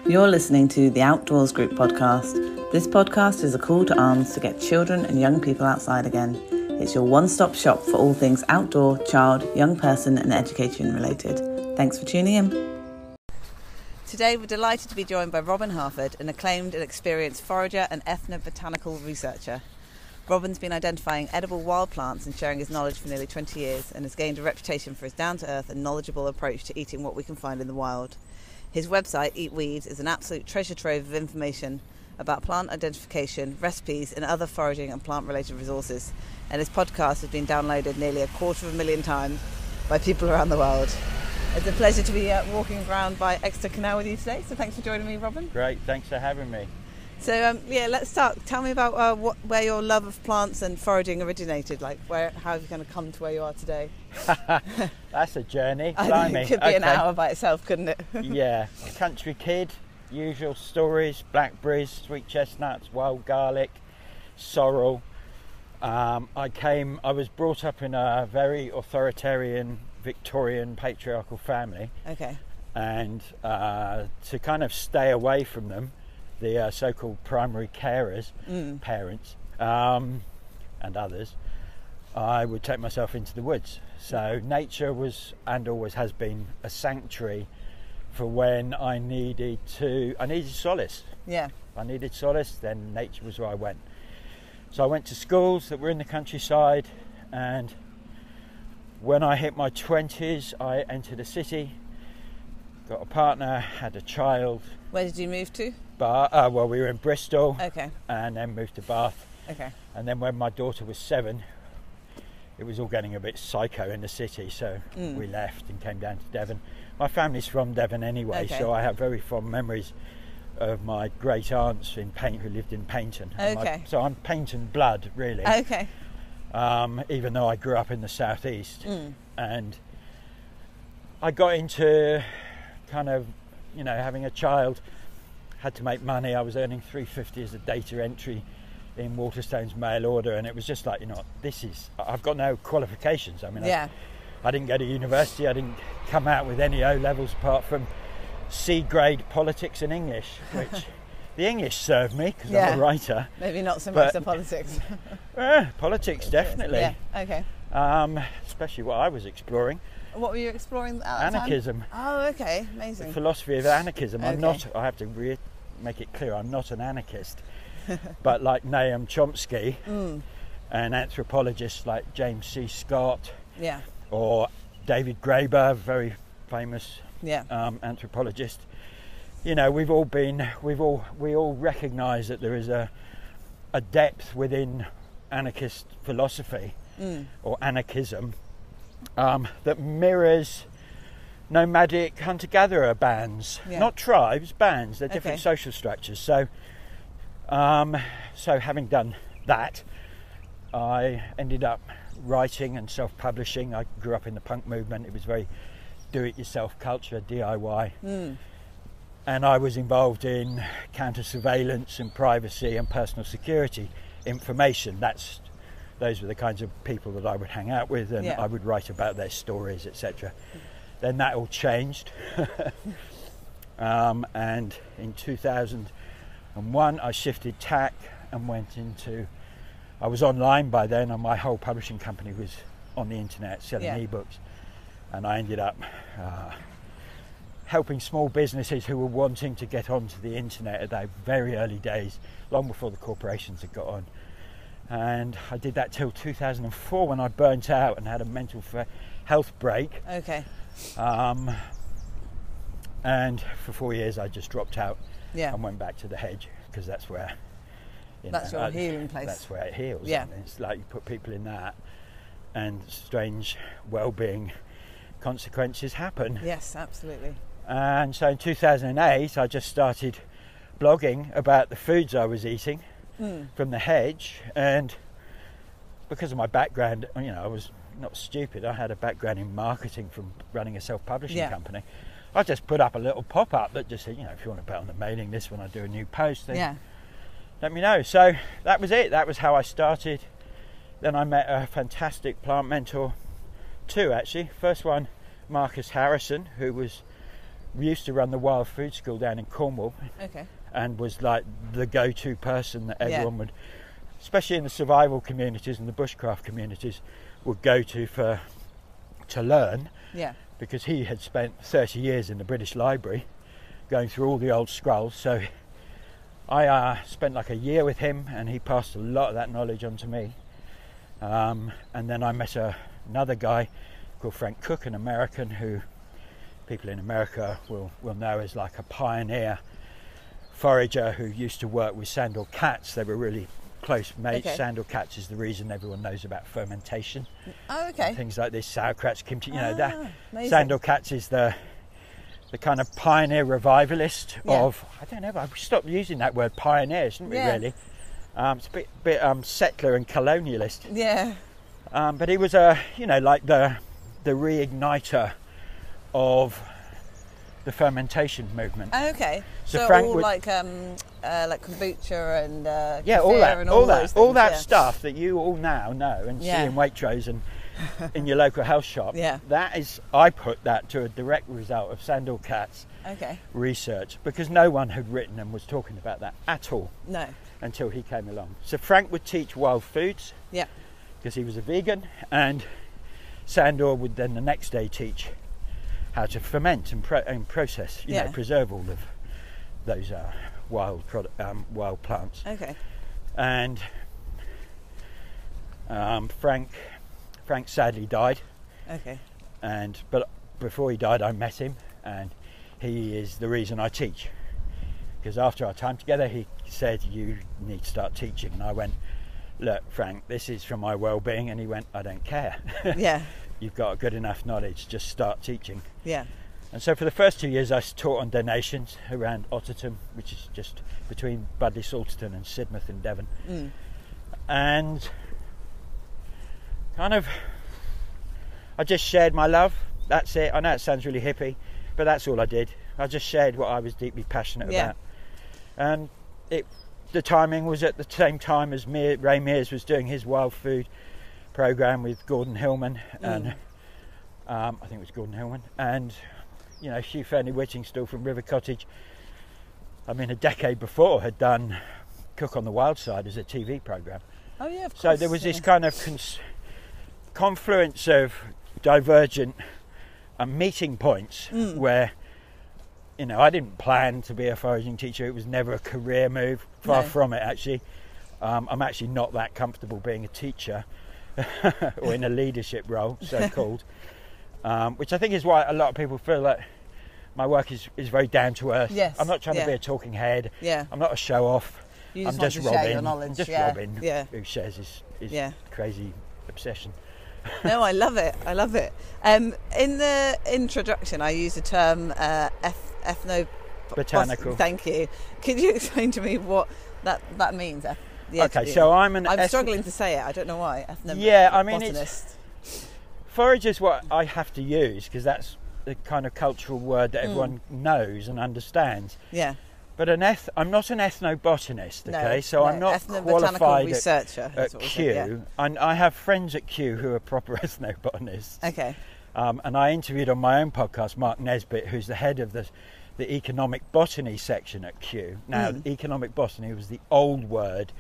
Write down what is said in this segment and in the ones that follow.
You're listening to the Outdoors Group podcast. This podcast is a call to arms to get children and young people outside again. It's your one-stop shop for all things outdoor, child, young person and education related. Thanks for tuning in. Today we're delighted to be joined by Robin Harford, an acclaimed and experienced forager and ethnobotanical researcher. Robin's been identifying edible wild plants and sharing his knowledge for nearly 20 years and has gained a reputation for his down-to-earth and knowledgeable approach to eating what we can find in the wild. His website, Eat Weeds, is an absolute treasure trove of information about plant identification, recipes and other foraging and plant-related resources. And his podcast has been downloaded nearly 250,000 times by people around the world. It's a pleasure to be walking around by Exeter Canal with you today, so thanks for joining me, Robin. Great, thanks for having me. So let's start. Tell me about where your love of plants and foraging originated. Like, how have you kind of come to where you are today? That's a journey. It could be an hour by itself, couldn't it? Yeah, country kid, usual stories: blackberries, sweet chestnuts, wild garlic, sorrel. I was brought up in a very authoritarian Victorian patriarchal family. Okay. And to kind of stay away from them, the so-called primary carers, parents, and others, I would take myself into the woods. So nature was, and always has been, a sanctuary for when I needed solace. Yeah. If I needed solace, then nature was where I went. So I went to schools that were in the countryside, and when I hit my 20s, I entered a city, got a partner, had a child. Where did you move to? Well, we were in Bristol. Okay. And then moved to Bath. Okay. And then when my daughter was 7, it was all getting a bit psycho in the city, so we left and came down to Devon. My family's from Devon anyway, okay. So I have very fond memories of my great aunts who lived in Paignton. Okay. So I'm Paignton blood, really. Okay. Even though I grew up in the southeast. And I got into kind of, having a child, had to make money. I was earning $3.50 as a data entry in Waterstone's mail order, and it was just like, I've got no qualifications. I mean, yeah. I didn't go to university. I didn't come out with any O levels apart from C grade politics and English, which the English served me because I'm a writer. Maybe not so much the politics. Politics, definitely. Yeah. Okay. Especially what I was exploring. What were you exploring at the Anarchism. time? Oh, okay, amazing. The philosophy of anarchism. Okay. I have to make it clear, I'm not an anarchist. But like Noam Chomsky and anthropologists like James C. Scott, or David Graeber, very famous anthropologist. We all recognise that there is a depth within anarchist philosophy or anarchism that mirrors nomadic hunter-gatherer bands, not tribes, bands. They're different social structures. So having done that, I ended up writing and self-publishing. I grew up in the punk movement. It was very do-it-yourself culture, DIY. And I was involved in counter-surveillance and privacy and personal security information. Those were the kinds of people that I would hang out with, and I would write about their stories, etc. Then that all changed. And in 2001, I shifted tack and I was online by then, and my whole publishing company was on the internet selling ebooks. And I ended up helping small businesses who were wanting to get onto the internet at their very early days, long before the corporations had got on. And I did that till 2004 when I burnt out and had a mental health break. Okay. And for 4 years I just dropped out and went back to the hedge, because that's where your healing place. That's where it heals. Yeah. It's like you put people in that, and strange well-being consequences happen. Yes, absolutely. And so in 2008 I just started blogging about the foods I was eating from the hedge, and because of my background, I was not stupid. I had a background in marketing from running a self-publishing company. I just put up a little pop-up that just said, if you want to bet on the mailing list when I do a new post, then let me know. So that was it. That was how I started. Then I met a fantastic plant mentor, two actually. First one, Marcus Harrison, who was used to run the Wild Food School down in Cornwall. Okay. And was like the go-to person that everyone would, especially in the survival communities and the bushcraft communities, would go to learn. Yeah. Because he had spent 30 years in the British Library going through all the old scrolls. So I spent like a year with him, and he passed a lot of that knowledge on to me. And then I met another guy called Frank Cook, an American, who people in America will know as like a pioneer forager who used to work with sandal cats. They were really close mates. Okay. Sandal cats is the reason everyone knows about fermentation. Oh, okay. And things like this, sauerkrauts, kimchi. You know, that amazing. Sandal cats is the kind of pioneer revivalist of. I don't know. We stopped using that word pioneer, shouldn't we? Really, it's a bit settler and colonialist. Yeah. But he was like the reigniter of the fermentation movement. Oh, okay. So Frank all would, like kombucha and all that stuff that you all now know and see in Waitrose and in your local health shop. Yeah. I put that to a direct result of Sandal Cat's research, because no one had written and was talking about that at all. No. Until he came along. So Frank would teach wild foods. Yeah. Because he was a vegan, and Sandor would then the next day teach how to ferment and process, you know, preserve all of those wild plants. Okay. And Frank sadly died. Okay. But before he died, I met him, and he is the reason I teach. Because after our time together, he said, "You need to start teaching," and I went, "Look, Frank, this is for my well-being," and he went, "I don't care." Yeah. You've got good enough knowledge, just start teaching. Yeah. And so for the first 2 years I taught on donations around Otterton, which is just between Budleigh Salterton and Sidmouth in Devon. And kind of I just shared my love. That's it. I know it sounds really hippie, but that's all I did. I just shared what I was deeply passionate about. And the timing was at the same time as Ray Mears was doing his wild food program with Gordon Hillman, and I think it was Gordon Hillman, and you know, Hugh Fernie-Whittingstall from River Cottage, I mean, a decade before had done Cook on the Wild Side as a TV program. Oh yeah, of course. So there was this kind of confluence of divergent meeting points where, you know, I didn't plan to be a foraging teacher. It was never a career move, far from it actually. I'm actually not that comfortable being a teacher or in a leadership role, so-called, which I think is why a lot of people feel that my work is very down to earth. Yes. I'm not trying to be a talking head. Yeah. I'm not a show-off. I'm just Robin. Share your knowledge. I'm just Robin, who shares his crazy obsession. No, I love it. I love it. In the introduction, I use the term ethnobotanical. Thank you. Could you explain to me what that means? So I'm struggling to say it. I don't know why. I mean, forage is what I have to use because that's the kind of cultural word that everyone knows and understands. Yeah. But I'm not an ethnobotanist, okay? I'm not qualified researcher, at Kew. And I have friends at Kew who are proper ethnobotanists. Okay. And I interviewed on my own podcast Mark Nesbitt, who's the head of the economic botany section at Kew. Now, economic botany was the old word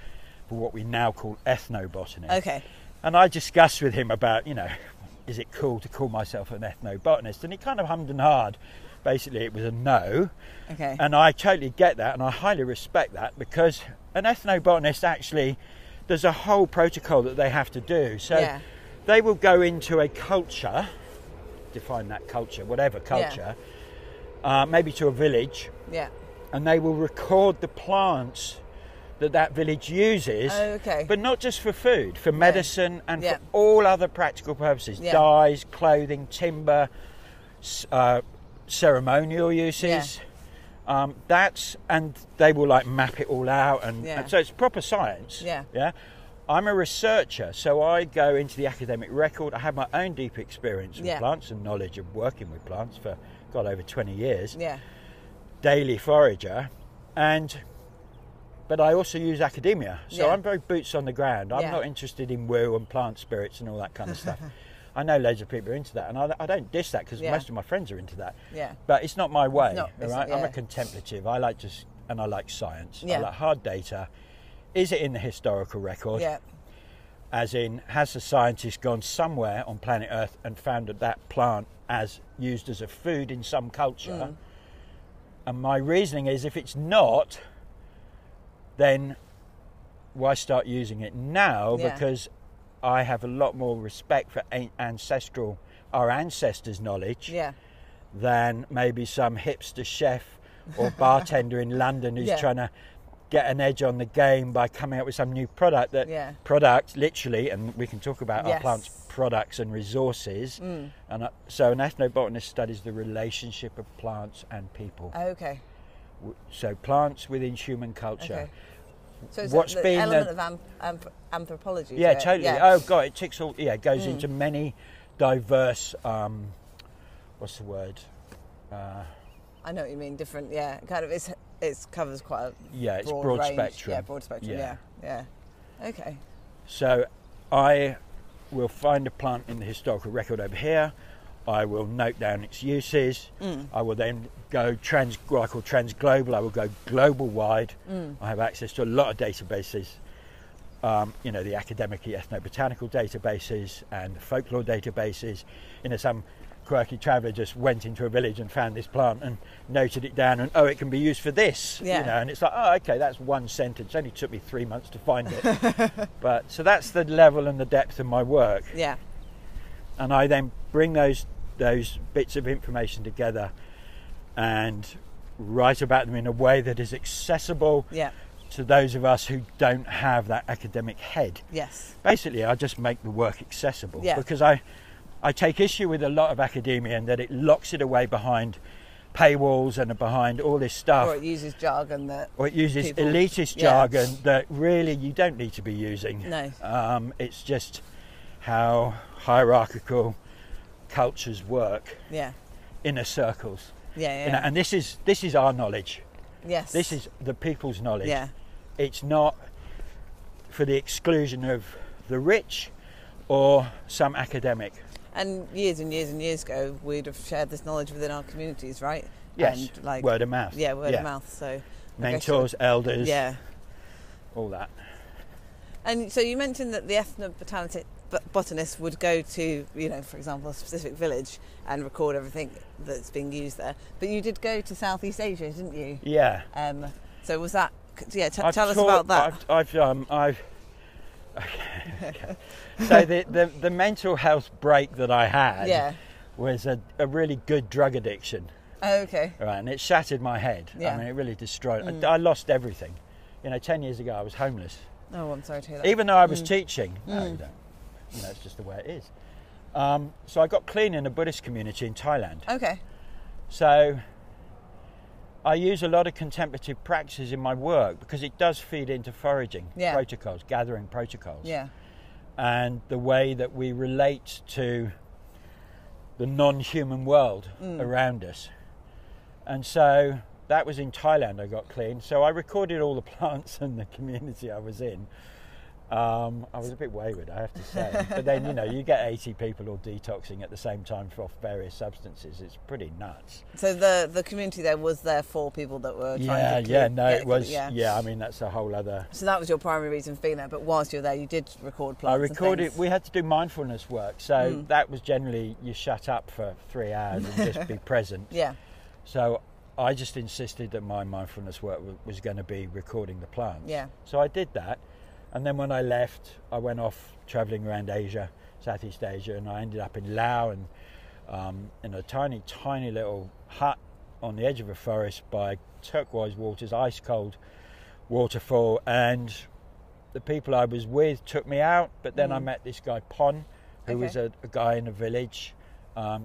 for what we now call ethnobotany. Okay. And I discussed with him about, you know, is it cool to call myself an ethnobotanist? And he kind of hummed and hawed. Basically, it was a no. Okay. And I totally get that, and I highly respect that, because an ethnobotanist actually, there's a whole protocol that they have to do. So they will go into a culture, define that culture, whatever culture, maybe to a village, and they will record the plants that village uses, but not just for food, for medicine and for all other practical purposes, dyes, clothing, timber, ceremonial uses. And they will like map it all out, and so it's proper science. I'm a researcher, so I go into the academic record. I have my own deep experience with plants and knowledge of working with plants for over 20 years. Daily forager, but I also use academia, so I'm very boots on the ground. I'm not interested in woo and plant spirits and all that kind of stuff. I know loads of people are into that, and I don't diss that because most of my friends are into that. Yeah. But it's not my way. It's right? not, I'm a contemplative. I like science. Yeah. I like hard data. Is it in the historical record? Yeah. As in, has the scientist gone somewhere on planet Earth and found that plant as used as a food in some culture? And my reasoning is, if it's not, then why start using it now? Because I have a lot more respect for our ancestors' knowledge than maybe some hipster chef or bartender in London who's trying to get an edge on the game by coming up with some new product product literally, and we can talk about our plants' products and resources. And so an ethnobotanist studies the relationship of plants and people. Okay. So plants within human culture. Okay. So it's What's the been element of anthropology? Yeah, totally. Yeah. Oh god, it ticks all. Yeah, it goes into many diverse. What's the word? I know what you mean. Different. Yeah, kind of. It covers quite a it's broad range. spectrum. Yeah, broad spectrum. Yeah. Okay. So I will find a plant in the historical record over here. I will note down its uses. I will then go what I call transglobal. I will go global wide. I have access to a lot of databases. The academic ethnobotanical databases and the folklore databases. Some quirky traveller just went into a village and found this plant and noted it down, and it can be used for this. And it's like, okay, that's one sentence. It only took me 3 months to find it. But so that's the level and the depth of my work. Yeah. And I then bring those bits of information together and write about them in a way that is accessible to those of us who don't have that academic head. Yes. Basically, I just make the work accessible because I take issue with a lot of academia and that it locks it away behind paywalls and behind all this stuff. Or it uses jargon elitist jargon that really you don't need to be using. No. It's just how hierarchical cultures work. Yeah. Inner circles. Yeah. And this is our knowledge. Yes. This is the people's knowledge. Yeah. It's not for the exclusion of the rich or some academic. And years ago, we'd have shared this knowledge within our communities, right? Yes, and word of mouth. Yeah, word of mouth. So mentors, elders, all that. And so you mentioned that the ethnobotanist would go to, for example, a specific village and record everything that's being used there. But you did go to Southeast Asia, didn't you? Yeah. So was that? Yeah. Tell us about that. I've Okay. So the mental health break that I had was a really good drug addiction. Oh, okay. Right, and it shattered my head. Yeah. I mean, it really destroyed. I lost everything. 10 years ago I was homeless. Oh, I'm sorry to hear that. Even though I was teaching. No, you don't. It's just the way it is. So I got clean in a Buddhist community in Thailand. Okay. So I use a lot of contemplative practices in my work because it does feed into foraging protocols, gathering protocols. Yeah. And the way that we relate to the non-human world around us. And so that was in Thailand I got clean. So I recorded all the plants and the community I was in. I was a bit wayward, I have to say. But then, you get 80 people all detoxing at the same time off various substances. It's pretty nuts. So the community there was there for people that were trying to it was. Yeah, I mean, that's a whole other... So that was your primary reason for being there. But whilst you were there, you did record plants. I recorded. We had to do mindfulness work. So that was generally you shut up for 3 hours and just be present. Yeah. So I just insisted that my mindfulness work was going to be recording the plants. Yeah. So I did that. And then when I left, I went off travelling around Asia, Southeast Asia, and I ended up in Laos and in a tiny, tiny little hut on the edge of a forest by turquoise waters, ice cold waterfall. And the people I was with took me out, but then I met this guy, Pon, who was a guy in a village.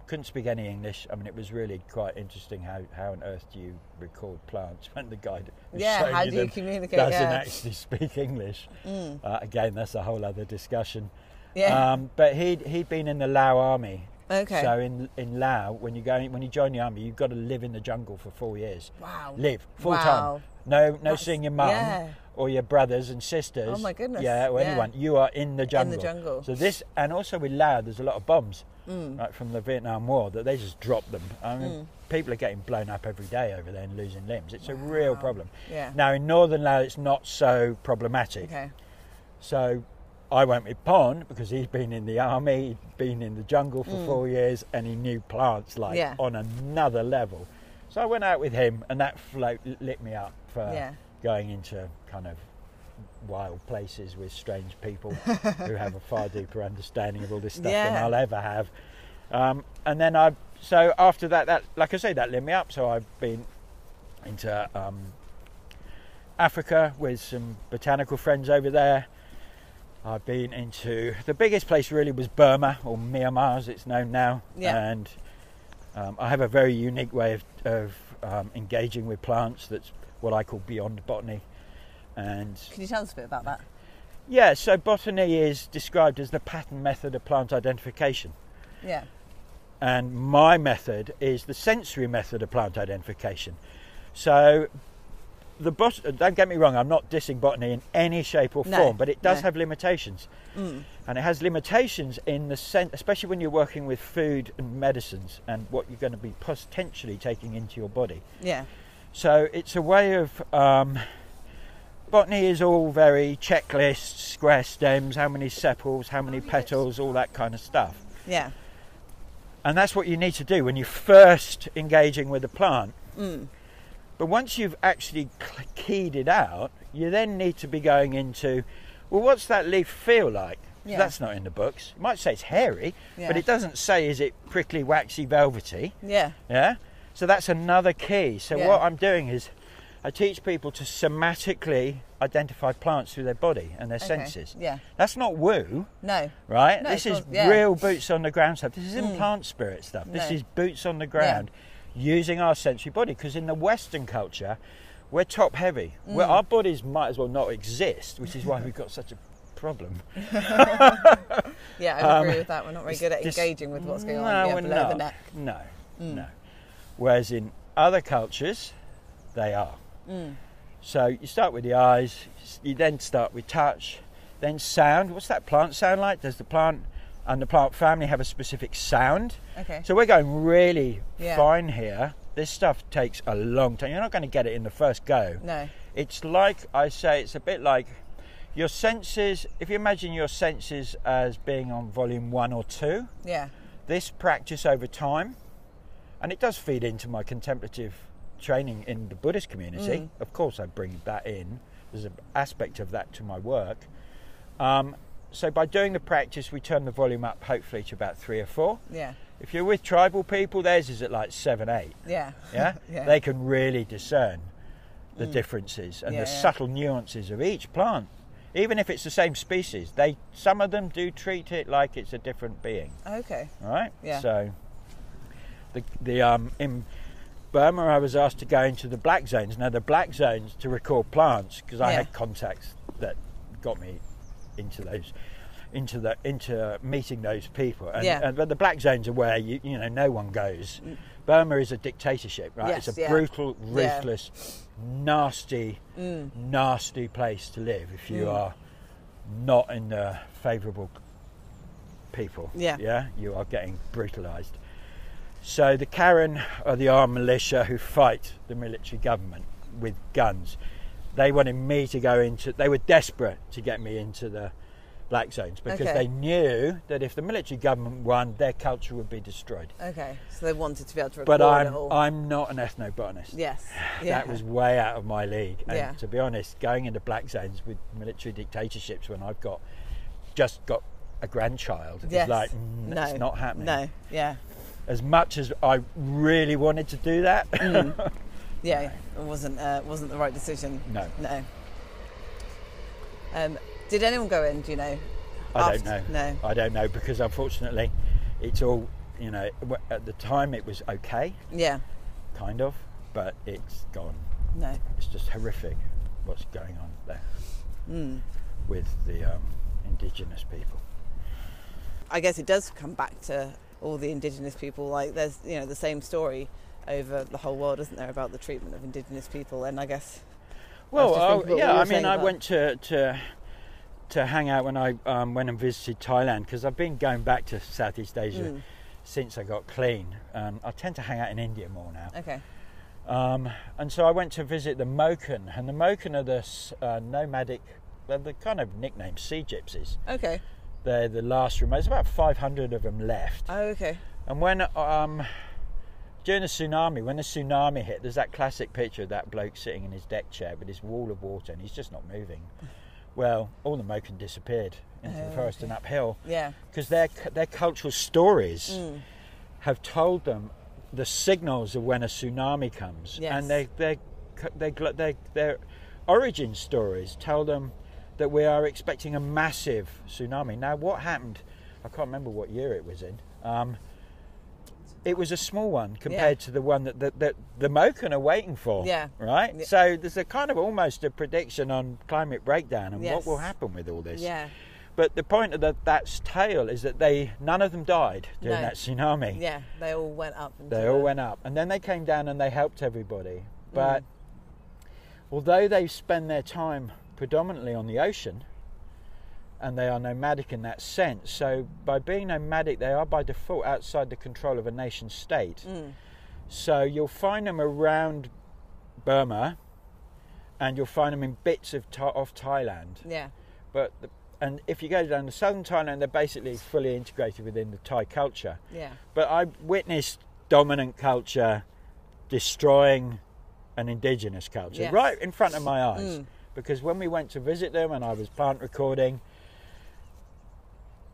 Couldn't speak any English. I mean, it was really quite interesting how on earth do you record plants when the guy how do you communicate? Doesn't actually speak English. Again, that's a whole other discussion. Yeah. But he'd been in the Lao army. Okay. So in Lao, when you join the army, you've got to live in the jungle for 4 years. Wow. Live full time. No seeing your mum or your brothers and sisters. Oh my goodness. Yeah, or anyone. You are in the jungle. In the jungle. So this, and also with Laos, there's a lot of bombs right, from the Vietnam War that they just drop them. I mean, people are getting blown up every day over there and losing limbs. It's a real problem. Yeah. Now in northern Laos, it's not so problematic. Okay. So I went with Pon because he's been in the army, he'd been in the jungle for 4 years, and he knew plants like on another level. So I went out with him, and that float lit me up for going into kind of wild places with strange people who have a far deeper understanding of all this stuff than I'll ever have. And then so after that, like I say, that lit me up. So I've been into Africa with some botanical friends over there. I've been into, the biggest place really was Burma, or Myanmar as it's known now, and I have a very unique way of engaging with plants that's what I call beyond botany. And can you tell us a bit about that? Yeah, so botany is described as the pattern method of plant identification. Yeah. And my method is the sensory method of plant identification. So don't get me wrong, I'm not dissing botany in any shape or form, but it does have limitations. And it has limitations in the sense, especially when you're working with food and medicines and what you're going to be potentially taking into your body. Yeah. So it's a way of, botany is all very checklists, square stems, how many sepals, how many petals, all that kind of stuff. Yeah. And that's what you need to do when you're first engaging with a plant. But once you've actually keyed it out, you then need to be going into, well, what's that leaf feel like? Yeah. That's not in the books. It might say it's hairy, but it doesn't say, is it prickly, waxy, velvety? Yeah. Yeah? So that's another key. So what I'm doing is I teach people to somatically identify plants through their body and their senses. Yeah. That's not woo. No. Right? No, this is real boots on the ground stuff. This isn't plant spirit stuff. This is boots on the ground. Using our sensory body, because in the Western culture we're top heavy. Our bodies might as well not exist, which is why we've got such a problem. Yeah, I agree with that. We're not very good at engaging with what's going on below the neck. No. Whereas in other cultures they are. So you start with the eyes, you then start with touch, then sound. What's that plant sound like? Does the plant and the plant family have a specific sound? Okay. So we're going really fine here. This stuff takes a long time. You're not going to get it in the first go. No. It's like, I say, it's a bit like your senses. If you imagine your senses as being on volume 1 or 2, this practice over time, and it does feed into my contemplative training in the Buddhist community. Of course, I bring that in. There's an aspect of that to my work. So by doing the practice, we turn the volume up hopefully to about 3 or 4. Yeah. If you're with tribal people, theirs is at like 7, 8. Yeah. Yeah? They can really discern the differences and the subtle nuances of each plant. Even if it's the same species, some of them do treat it like it's a different being. Okay. Right? Yeah. So in Burma, I was asked to go into the black zones. Now, the black zones to record plants, because I had contacts that got me into meeting those people, but the black zones are where you know no one goes. Burma is a dictatorship, right? It's a brutal, ruthless, nasty place to live if you are not in the favourable people. You are getting brutalised. So the Karen are the armed militia who fight the military government with guns. They wanted me to go into, they were desperate to get me into the black zones because they knew that if the military government won, their culture would be destroyed. Okay, so they wanted to be able to record but it all. I'm not an ethnobotanist. Yes. That was way out of my league. And to be honest, going into black zones with military dictatorships when I've just got a grandchild, it's like, it's not happening. No, As much as I really wanted to do that, it wasn't the right decision. No. Did anyone go in? Do you know? I don't know. No, I don't know because unfortunately, it's all at the time it was okay. Yeah. Kind of, but it's gone. No. It's just horrific what's going on there with the indigenous people. I guess it does come back to all the indigenous people. Like there's the same story over the whole world, isn't there, about the treatment of indigenous people? And I guess Well, I mean, I went to hang out when I went and visited Thailand, because I've been going back to Southeast Asia since I got clean. I tend to hang out in India more now. Okay. And so I went to visit the Moken, and the Moken are the nomadic, they're the kind of nicknamed sea gypsies. Okay. They're the last remote. There's about 500 of them left. Oh, okay. And when during the tsunami hit, there's that classic picture of that bloke sitting in his deck chair with his wall of water, and he's just not moving. Well, all the Moken disappeared into the forest and uphill. Yeah. Because their cultural stories have told them the signals of when a tsunami comes. Yes. And their origin stories tell them that we are expecting a massive tsunami. Now, what happened, I can't remember what year it was in. It was a small one compared to the one that the Moken are waiting for. Yeah. Right? Yeah. So there's a kind of almost a prediction on climate breakdown and what will happen with all this. Yeah. But the point of that tale is that none of them died during that tsunami. Yeah, they all went up. They all went up. And then they came down and they helped everybody. But although they spend their time predominantly on the ocean, and they are nomadic in that sense, so by being nomadic, they are by default outside the control of a nation state. So you'll find them around Burma, and you'll find them in bits of Thailand. Yeah. And if you go down to southern Thailand, they're basically fully integrated within the Thai culture. Yeah. But I witnessed dominant culture destroying an indigenous culture right in front of my eyes. Because when we went to visit them and I was plant recording,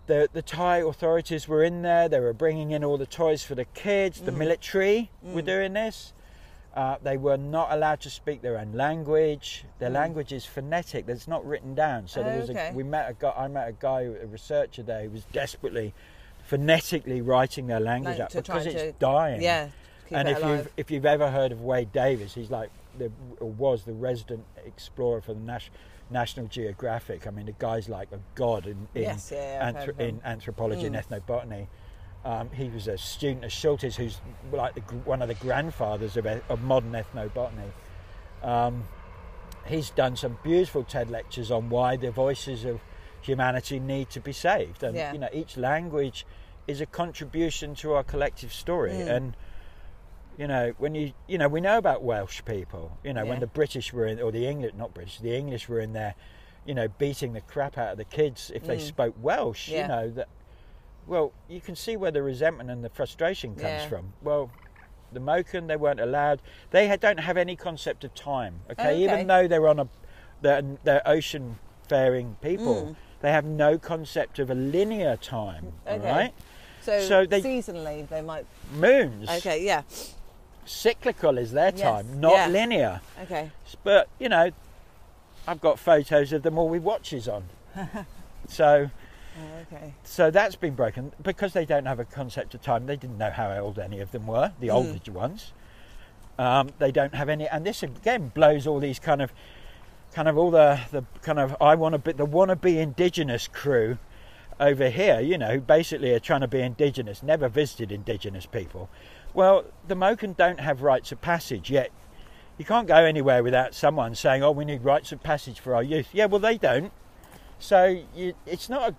the Thai authorities were in there. They were bringing in all the toys for the kids. The military were doing this. They were not allowed to speak their own language. Their language is phonetic. It's not written down. So there was I met a guy, a researcher there, who was desperately phonetically writing their language up because it's dying. Yeah. And if you've ever heard of Wade Davis, he's like was the resident explorer for the National Geographic. I mean, the guy's like a god in anthropology and ethnobotany. He was a student of Schultes, who's like one of the grandfathers of modern ethnobotany. He's done some beautiful TED lectures on why the voices of humanity need to be saved, and you know, each language is a contribution to our collective story. And you know, when we know about Welsh people, you know, when the British were in, or the English were in there, you know, beating the crap out of the kids if they spoke Welsh. You know that. Well, you can see where the resentment and the frustration comes from. Well, the Moken, they weren't allowed. They don't have any concept of time. Okay, even though they're ocean-faring people, they have no concept of a linear time. All right. So seasonally, they might moons. Okay, yeah. Cyclical is their time, not linear. Okay. But you know, I've got photos of them all with watches on. So. So that's been broken because they don't have a concept of time. They didn't know how old any of them were, the older ones. They don't have any, and this again blows all these kind of all the kind of the wannabe indigenous crew over here. You know, basically are trying to be indigenous, never visited indigenous people. Well, the Moken don't have rites of passage yet. You can't go anywhere without someone saying, "Oh, we need rites of passage for our youth." Yeah, well, they don't. So it's not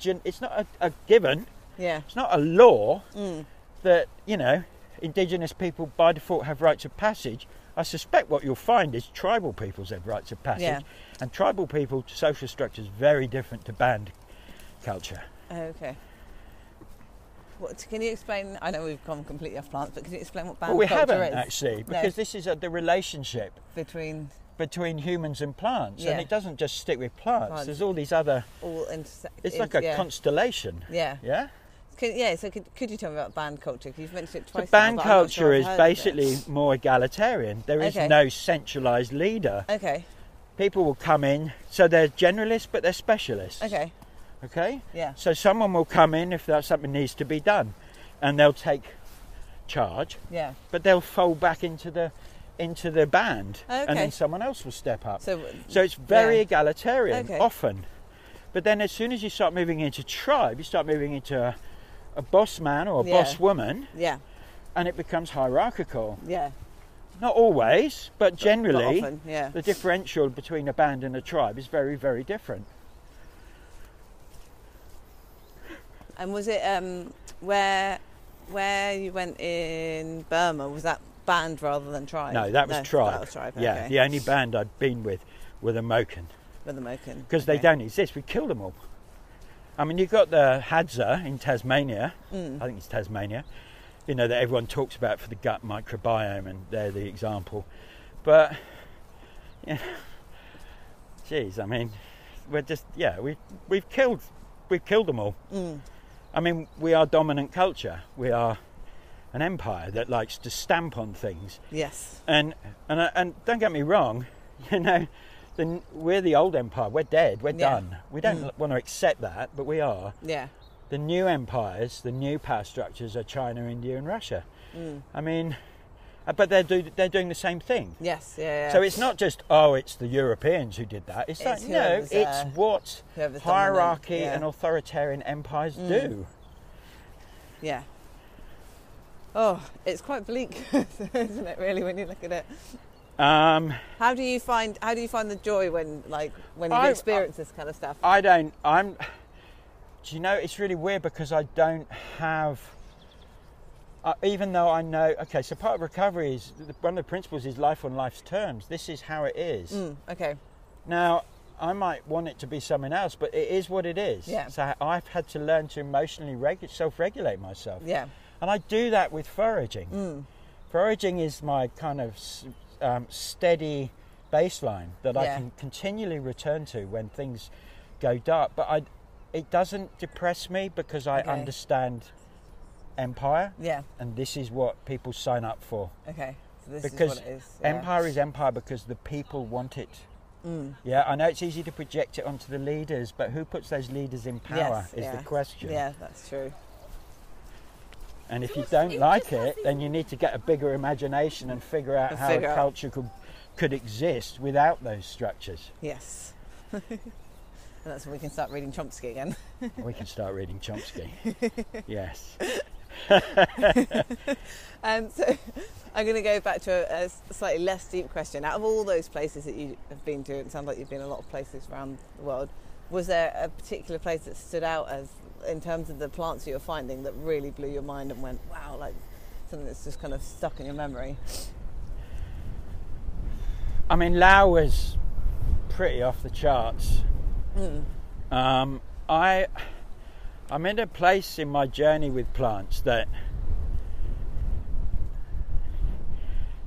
a given. Yeah. It's not a law that, you know, indigenous people by default have rites of passage. I suspect what you'll find is tribal peoples have rites of passage, and tribal people social structure is very different to band culture. Okay. Can you explain? I know we've gone completely off plants, but can you explain what band culture is? Well, we haven't actually, because this is the relationship between humans and plants, and it doesn't just stick with plants. There's all these other. It's like a constellation. Yeah. Yeah. So could you tell me about band culture? You've mentioned it twice. So band culture is basically more egalitarian. There is no centralised leader. Okay. People will come in, so they're generalists, but they're specialists. Okay. Okay. Yeah. So someone will come in if something needs to be done, and they'll take charge. Yeah. But they'll fold back into the band, and then someone else will step up. So it's very egalitarian often. But then as soon as you start moving into tribe, you start moving into a boss man or a boss woman, and it becomes hierarchical. Yeah. Not always, but generally, but often, yeah. The differential between a band and a tribe is very, very different. And was it where you went in Burma? Was that band rather than tribe? No, that was tribe. That was tribe. Yeah, okay. the only band I'd been with were the Moken. Because they don't exist. We killed them all. I mean, you've got the Hadza in Tasmania. I think it's Tasmania. You know, that everyone talks about for the gut microbiome, and they're the example. But, yeah, geez, I mean, we're just, we've killed them all. I mean, we are dominant culture. We are an empire that likes to stamp on things. Yes. And don't get me wrong, you know, we're the old empire. We're dead. We're done. We don't want to accept that, but we are. Yeah. The new empires, the new power structures are China, India, and Russia. I mean, but they're doing the same thing. Yes. Yeah. So it's not just it's the Europeans who did that. It's like it's what hierarchy and authoritarian empires do. Yeah. Oh, it's quite bleak, isn't it? Really, when you look at it. How do you find the joy when you've experienced this kind of stuff? Do you know, it's really weird because I don't have, even though I know, okay, so part of recovery is, one of the principles is life on life's terms. This is how it is. Okay. Now, I might want it to be something else, but it is what it is. Yeah. So I've had to learn to emotionally self-regulate myself. Yeah. And I do that with foraging. Foraging is my kind of steady baseline that I can continually return to when things go dark. But it doesn't depress me because I understand empire. Yeah. And this is what people sign up for. Okay. So this because is what it is. Empire is empire because the people want it. Yeah, I know it's easy to project it onto the leaders, but who puts those leaders in power is the question. Yeah, that's true. And if you don't like it, then you need to get a bigger imagination and figure out how a culture could exist without those structures. Yes. And that's when we can start reading Chomsky again. We can start reading Chomsky. Yes. So I'm going to go back to a slightly less deep question. Out of all those places that you have been to, it sounds like you've been a lot of places around the world, was there a particular place that stood out as, in terms of the plants you were finding, that really blew your mind and went, wow, like something that's just kind of stuck in your memory? I mean, Laos was pretty off the charts. I'm in a place in my journey with plants that,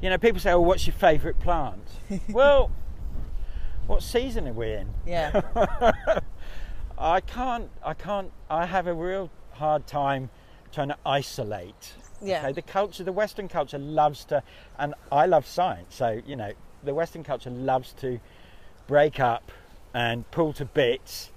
you know, people say, "Oh, what's your favourite plant?" Well, what season are we in? Yeah. I have a real hard time trying to isolate. Yeah. Okay? The Western culture loves to, and I love science, so, you know, the Western culture loves to break up and pull to bits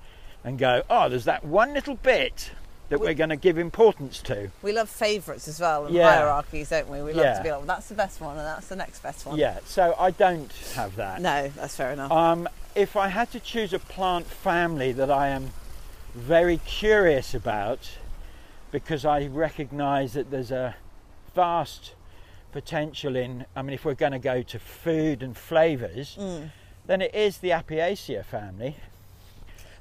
and go, there's that one little bit that we're going to give importance to. We love favourites as well, and hierarchies, don't we? We love to be like, well, that's the best one and that's the next best one. Yeah, so I don't have that. No, that's fair enough. If I had to choose a plant family that I am very curious about, because I recognise that there's a vast potential in, I mean, if we're going to go to food and flavours, then it is the Apiaceae family,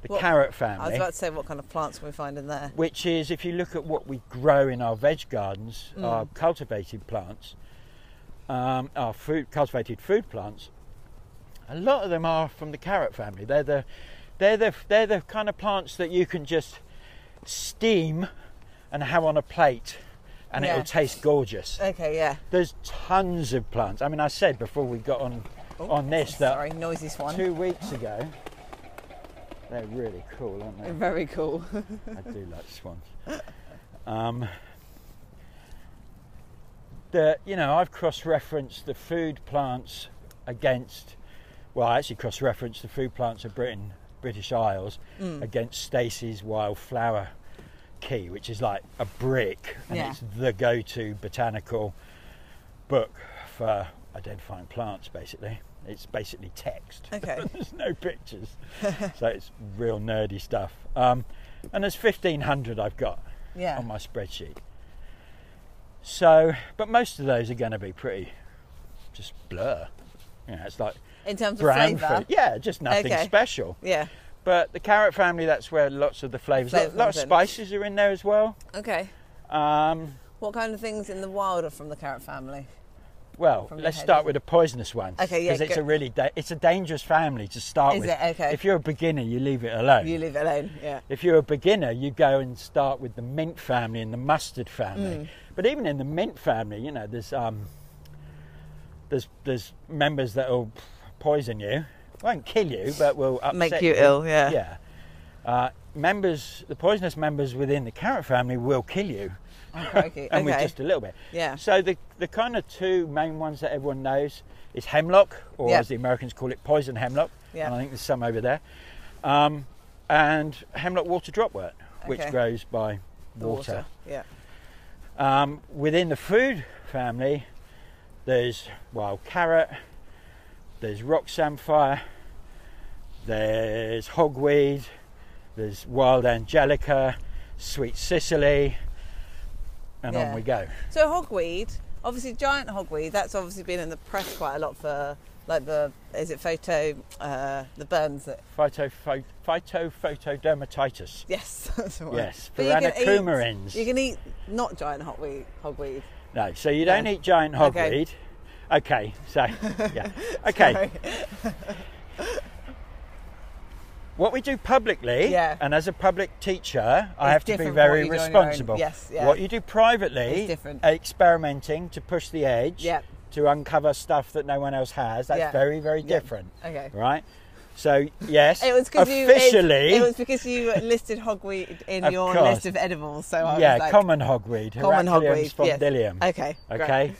the carrot family. I was about to say, what kind of plants can we find in there? Which is, if you look at what we grow in our veg gardens, our cultivated plants, our cultivated food plants, a lot of them are from the carrot family. They're the kind of plants that you can just steam and have on a plate, and it'll taste gorgeous. Okay, yeah. There's tons of plants. I mean, I said before we got on this that noisy swan. 2 weeks ago, they're really cool, aren't they? They're very cool. I do like swans. I've cross-referenced the food plants against. Well, I actually cross-referenced the food plants of British Isles against Stacey's Wildflower Key, which is like a brick, and it's the go-to botanical book for identifying plants, basically. It's basically text. Okay. There's no pictures. So it's real nerdy stuff. And there's 1,500 I've got on my spreadsheet. So, but most of those are going to be pretty just blur. You know, it's like in terms of brown flavour. food. Yeah, just nothing special. Yeah. But the carrot family, that's where lots of the flavours. A lot of spices are in there as well. Okay. What kind of things in the wild are from the carrot family? Well, let's start with the poisonous ones. Okay, yeah. Because it's a dangerous family to start with. Is it? Okay. If you're a beginner, you leave it alone. You leave it alone, yeah. If you're a beginner, you go and start with the mint family and the mustard family. But even in the mint family, you know, there's members that will poison you. Won't kill you, but will upset make you ill. Yeah. Yeah. The poisonous members within the carrot family will kill you. Okay. And with just a little bit. Yeah. So the kind of two main ones that everyone knows is hemlock, or as the Americans call it, poison hemlock. Yeah. And I think there's some over there. And hemlock water dropwort, which grows by water. Yeah. Within the food family, there's wild carrot, there's rock samphire, there's hogweed, there's wild angelica, sweet Sicily, and on we go. So hogweed, obviously giant hogweed, that's obviously been in the press quite a lot for like the burns that... Phytophotodermatitis. Yes, that's the one. Yes, Phyranacoumarins. You can eat not giant hogweed. No, so you don't eat giant hogweed. Okay, so, yeah. Okay. What we do publicly, and as a public teacher, I have to be very responsible. Yes, What you do privately, experimenting to push the edge, to uncover stuff that no one else has, that's very, very different. Okay. Right? So, yes, it was officially... It was because you listed hogweed in your list of edibles. So I was like, common hogweed. Common hogweed, spondylium. Yes. Okay.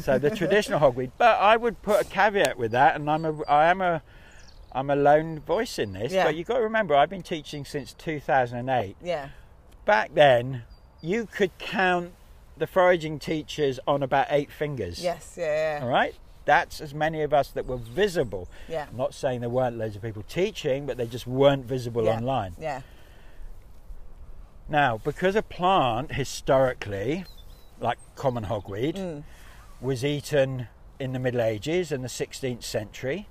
So the traditional hogweed. But I would put a caveat with that, and I'm a lone voice in this, but you've got to remember, I've been teaching since 2008. Yeah. Back then, you could count the foraging teachers on about 8 fingers. Yes, yeah. All right? That's as many of us that were visible. Yeah. I'm not saying there weren't loads of people teaching, but they just weren't visible online. Yeah. Now, because a plant, historically, like common hogweed, was eaten in the Middle Ages and the 16th century.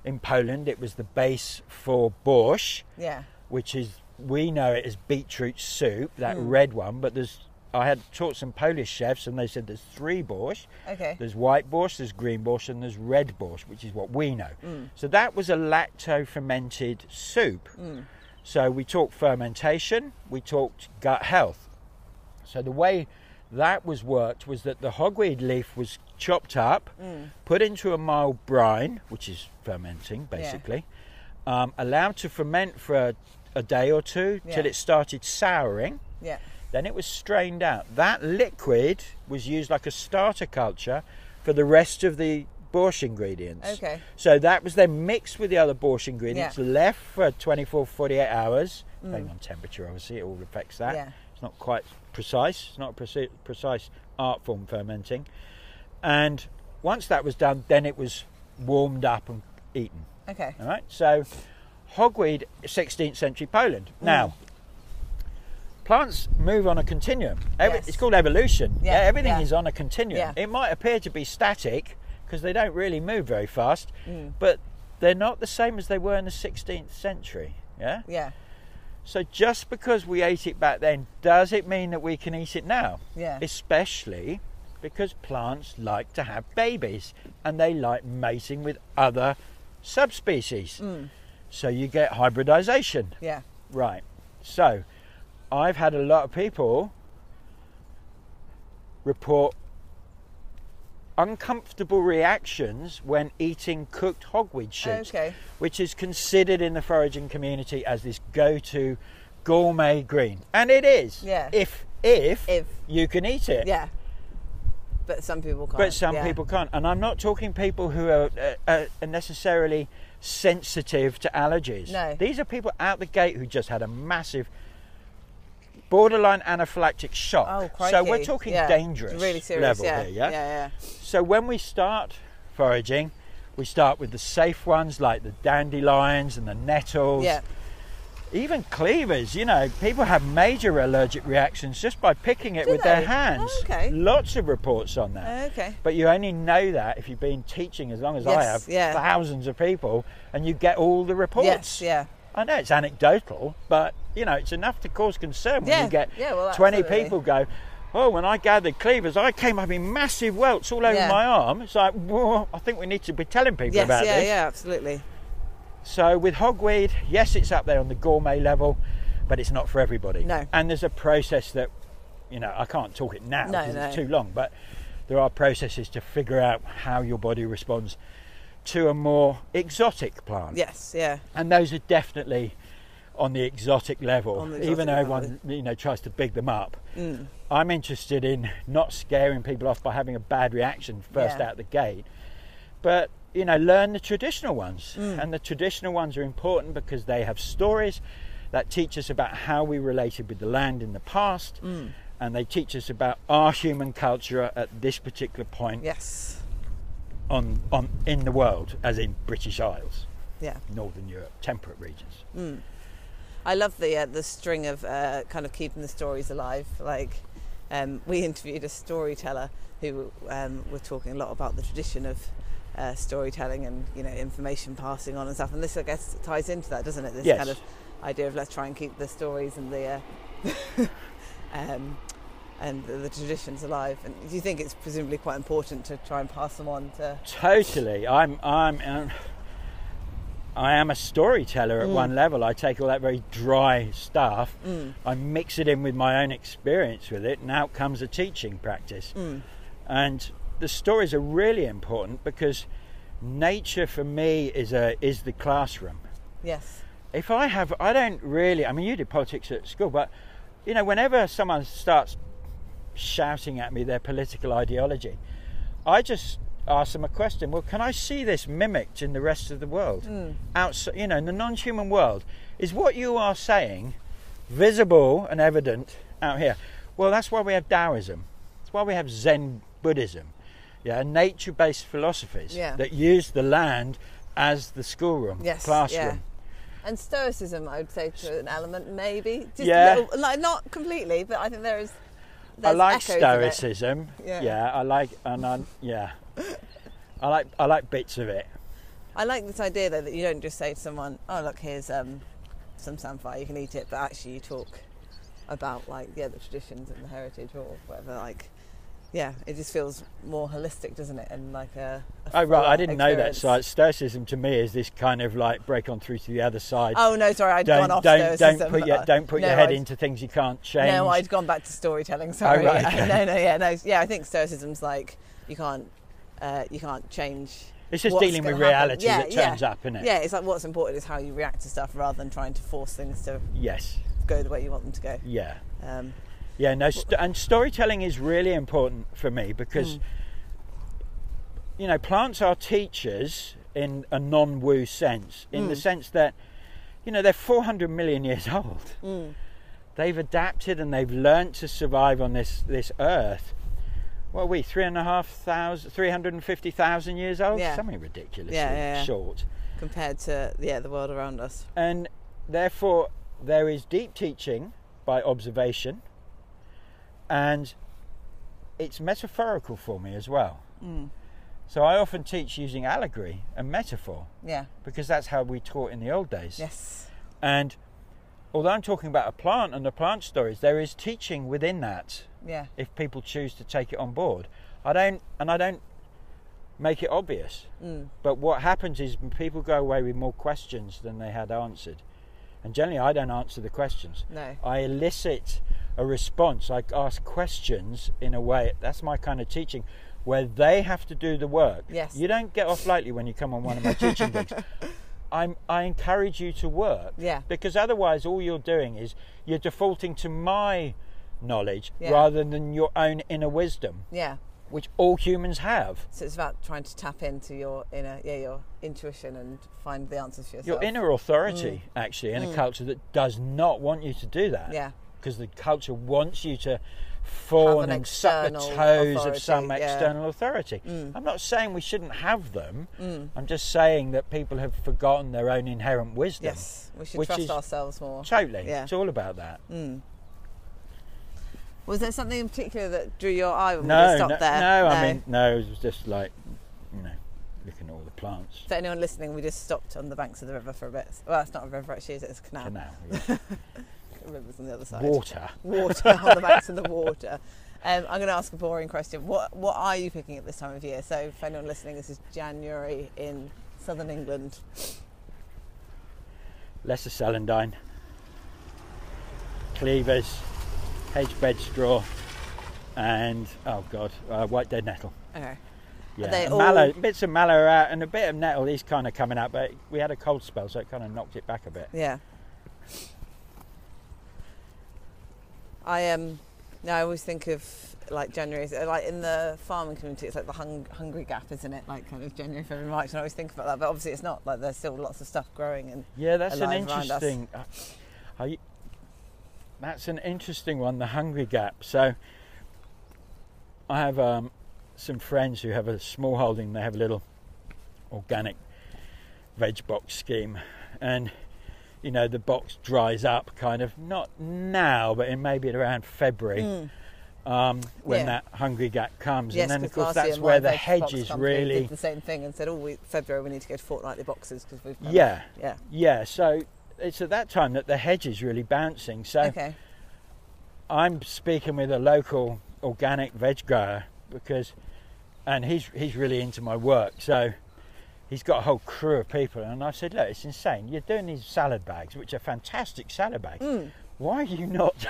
In Poland, it was the base for borscht, which is, we know it as beetroot soup, that red one, but I had taught some Polish chefs and they said there's 3 borscht. Okay. There's white borscht, there's green borscht, and there's red borscht, which is what we know. So that was a lacto-fermented soup. So we talked fermentation, we talked gut health. So the way that was worked was that the hogweed leaf was chopped up, put into a mild brine, which is fermenting basically, allowed to ferment for a day or two till it started souring. Then it was strained out. That liquid was used like a starter culture for the rest of the borscht ingredients. Okay. So that was then mixed with the other borscht ingredients, left for 24, 48 hours, depending on temperature, obviously, it all affects that. It's not quite precise. It's not a precise art form, fermenting. And once that was done, then it was warmed up and eaten. Okay. All right. So hogweed, 16th century Poland. Now, plants move on a continuum. It's called evolution. Everything is on a continuum. It might appear to be static because they don't really move very fast, but they're not the same as they were in the 16th century. Yeah. So just because we ate it back then, does it mean that we can eat it now? Yeah. Especially because plants like to have babies and they like mating with other subspecies. So you get hybridization. Yeah. Right. So I've had a lot of people report uncomfortable reactions when eating cooked hogweed shoots, which is considered in the foraging community as this go-to gourmet green, and it is. If you can eat it. But some people can't. But some people can't, and I'm not talking people who are necessarily sensitive to allergies. No. These are people out the gate who just had a massive borderline anaphylactic shock. Oh, crikey. So we're talking dangerous really serious level here, So when we start foraging, we start with the safe ones like the dandelions and the nettles. Even cleavers, people have major allergic reactions just by picking it with their hands. Oh, okay. Lots of reports on that. Okay. But you only know that if you've been teaching as long as I have, thousands of people, and you get all the reports. Yes, yeah. I know it's anecdotal, but it's enough to cause concern when you get 20 people go, oh, when I gathered cleavers, I came up in massive welts all over my arm. It's like, whoa, I think we need to be telling people about this. Yeah, absolutely. So with hogweed, yes, it's up there on the gourmet level, but it's not for everybody. No. And there's a process that, I can't talk it now because it's too long, but there are processes to figure out how your body responds to a more exotic plant. Yes, yeah. And those are definitely on the exotic level, even though everyone tries to big them up. I'm interested in not scaring people off by having a bad reaction first out the gate, but learn the traditional ones. And the traditional ones are important because they have stories that teach us about how we related with the land in the past, and they teach us about our human culture at this particular point on in the world, as in British Isles, Northern Europe, temperate regions. I love the string of kind of keeping the stories alive. Like we interviewed a storyteller who were talking a lot about the tradition of storytelling and information passing on and stuff, and this I guess ties into that, doesn't it? This kind of idea of let's try and keep the stories and the and the traditions alive. And do you think it's presumably quite important to try and pass them on to? Totally. I am a storyteller at one level. I take all that very dry stuff, I mix it in with my own experience with it, and out comes a teaching practice. And the stories are really important because nature for me is the classroom. Yes. If I don't really, you did politics at school, but whenever someone starts shouting at me their political ideology, I just ask them a question. Well, can I see this mimicked in the rest of the world? Outside, in the non-human world, is what you are saying visible and evident out here? Well, that's why we have Taoism. That's why we have Zen Buddhism. Nature-based philosophies that use the land as the schoolroom, classroom. And Stoicism, I would say, to an element, maybe. Just a little, not completely, but I think there's I like Stoicism. I like bits of it. I like this idea though that you don't just say to someone, "Oh, look, here's some samphire, you can eat it," but actually you talk about the traditions and the heritage or whatever. It just feels more holistic, doesn't it? And right, I didn't know that side. Stoicism to me is this kind of break on through to the other side. Oh no, sorry, I'd gone off Stoicism. Don't put your head into things you can't change. No, I'd gone back to storytelling. Sorry. Oh, right, okay. Yeah. I think Stoicism's you can't change. It's just dealing with reality that turns up, isn't it? Yeah, it's what's important is how you react to stuff rather than trying to force things to go the way you want them to go. Yeah. And storytelling is really important for me because, plants are teachers in a non-woo sense, in the sense that, they're 400 million years old. They've adapted and they've learnt to survive on this earth. What are we, 350,000 years old? Something ridiculously short. Compared to, the world around us. And therefore, there is deep teaching by observation, and it's metaphorical for me as well. So I often teach using allegory and metaphor, because that's how we taught in the old days. Yes. And although I'm talking about a plant and the plant stories, there is teaching within that. If people choose to take it on board, I don't make it obvious. But what happens is people go away with more questions than they had answered. And generally, I don't answer the questions. No. I elicit a response. I ask questions in a way. That's my kind of teaching, where they have to do the work. Yes. You don't get off lightly when you come on one of my teaching things. I encourage you to work. Because otherwise, all you're doing is you're defaulting to my knowledge rather than your own inner wisdom. Which all humans have. So it's about trying to tap into your inner, your intuition and find the answers for yourself. Your inner authority, actually, in a culture that does not want you to do that. Because the culture wants you to fawn and suck the toes of some yeah. external authority. I'm not saying we shouldn't have them. I'm just saying that people have forgotten their own inherent wisdom. Yes, we should trust ourselves more. Totally, yeah. It's all about that. Was there something in particular that drew your eye when we stopped there? No, I mean, no, it was just like, looking at all the plants. For anyone listening, we just stopped on the banks of the river for a bit. Well, it's not a river actually, it's a canal. Yeah. The river's on the other side. Water On the banks of the water. I'm going to ask a boring question. What are you picking at this time of year? So for anyone listening, this is January in southern England. Lesser celandine, cleavers, hedge bed straw, and white dead nettle. Okay. Yeah, Are they mallow, bits of mallow are out, and a bit of nettle is kind of coming out, but we had a cold spell, so it kind of knocked it back a bit. Yeah. I always think of like January, like in the farming community, it's like the hungry gap, isn't it? Like kind of January, February, March. And I always think about that, but obviously it's not. Like there's still lots of stuff growing and that's an interesting. That's an interesting one, the hungry gap. So I have some friends who have a small holding. They have a little organic veg box scheme, and the box dries up kind of, not now, but in maybe around February when that hungry gap comes. Yes, and then of course that's where the hedges really did the same thing and said, February we need to go to fortnightly boxes because we've so it's at that time that the hedge is really bouncing. So I'm speaking with a local organic veg grower and he's really into my work, so he's got a whole crew of people, and I said, look, it's insane. You're doing these salad bags, which are fantastic salad bags. Why are you not?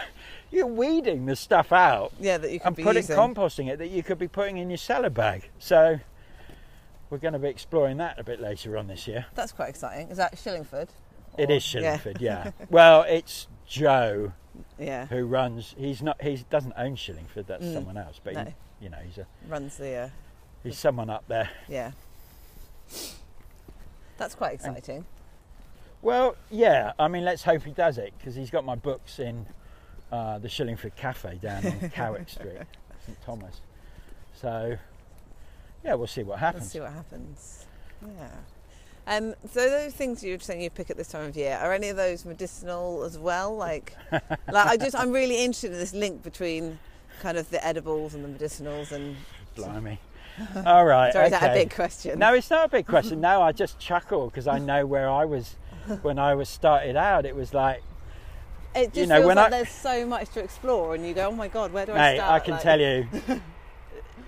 You're weeding the stuff out. Yeah, that you could be composting it that you could be putting in your salad bag. So we're going to be exploring that a bit later on this year. That's quite exciting. Is that Shillingford? It is Shillingford, yeah. Well, it's Joe. Yeah. Who runs? He doesn't own Shillingford. That's someone else. But he's someone up there. Yeah. That's quite exciting. Well, yeah. I mean, let's hope he does it, because he's got my books in the Shillingford Cafe down on Cowick Street, St Thomas. So, yeah, we'll see what happens. Yeah. So those things you're saying you pick at this time of year, are any of those medicinal as well? I'm really interested in this link between kind of the edibles and the medicinals and. Blimey. All right. Sorry, is that a big question? No, it's not a big question. No, I just chuckle because I know where I was when I was started out. It was like, it just feels like there's so much to explore, and you go, oh my God, where do I start? I can tell you,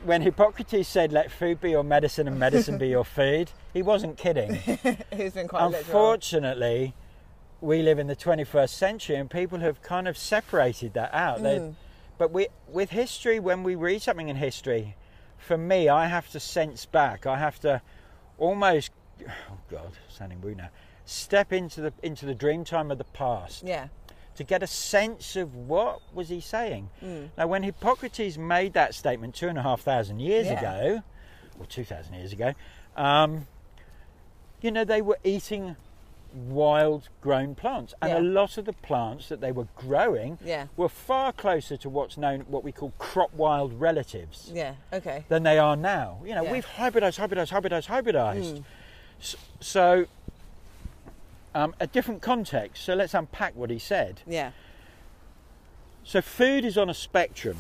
when Hippocrates said, "Let food be your medicine and medicine be your food," he wasn't kidding. He's been quite Unfortunately, we live in the 21st century, and people have kind of separated that out. But with history, when we read something in history, for me, I have to sense back. I have to almost, sounding rude now, step into the dream time of the past. Yeah. To get a sense of what was he saying. Now, when Hippocrates made that statement 2,500 years ago, or 2,000 years ago, they were eating wild grown plants, and a lot of the plants that they were growing were far closer to what we call crop wild relatives than they are now. We've hybridized. So a different context. So let's unpack what he said. So food is on a spectrum: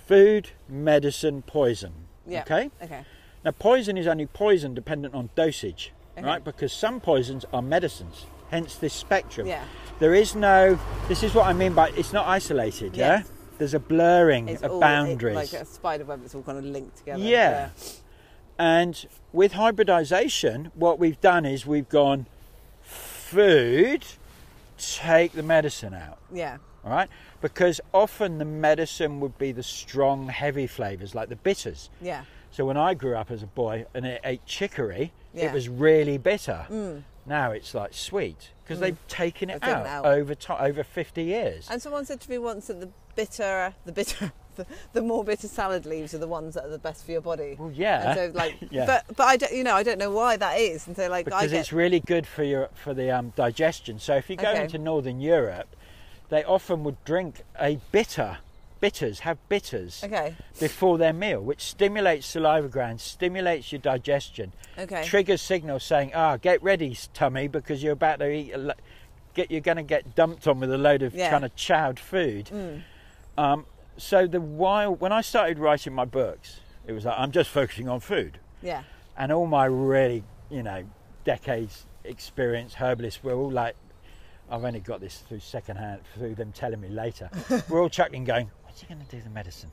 food, medicine, poison. Okay. Now poison is only poison dependent on dosage. Right, because some poisons are medicines, hence this spectrum. There is this is what I mean by it's not isolated. There's a blurring of boundaries. Like a spider web, it's all kind of linked together. And with hybridization, what we've done is we've gone food, take the medicine out. All right, because often the medicine would be the strong, heavy flavors like the bitters. So when I grew up as a boy and I ate chicory, it was really bitter. Now it's like sweet because they've taken it out over 50 years. And someone said to me once that the more bitter salad leaves are the ones that are the best for your body. Well, yeah. And so but I don't know why that is. And so because it's really good for the digestion. So if you go into Northern Europe, they often would drink a bitter bitters, have bitters Okay. before their meal, which stimulates saliva glands, stimulates your digestion, Okay. triggers signals saying, get ready, tummy, because you're about to eat, you're going to get dumped on with a load of kind of chowed food. So when I started writing my books, it was like, I'm just focusing on food. Yeah. And all my really, decades experience herbalists were all like, I've only got this through secondhand, through them telling me later. We're all chuckling going, when's he going to do the medicine?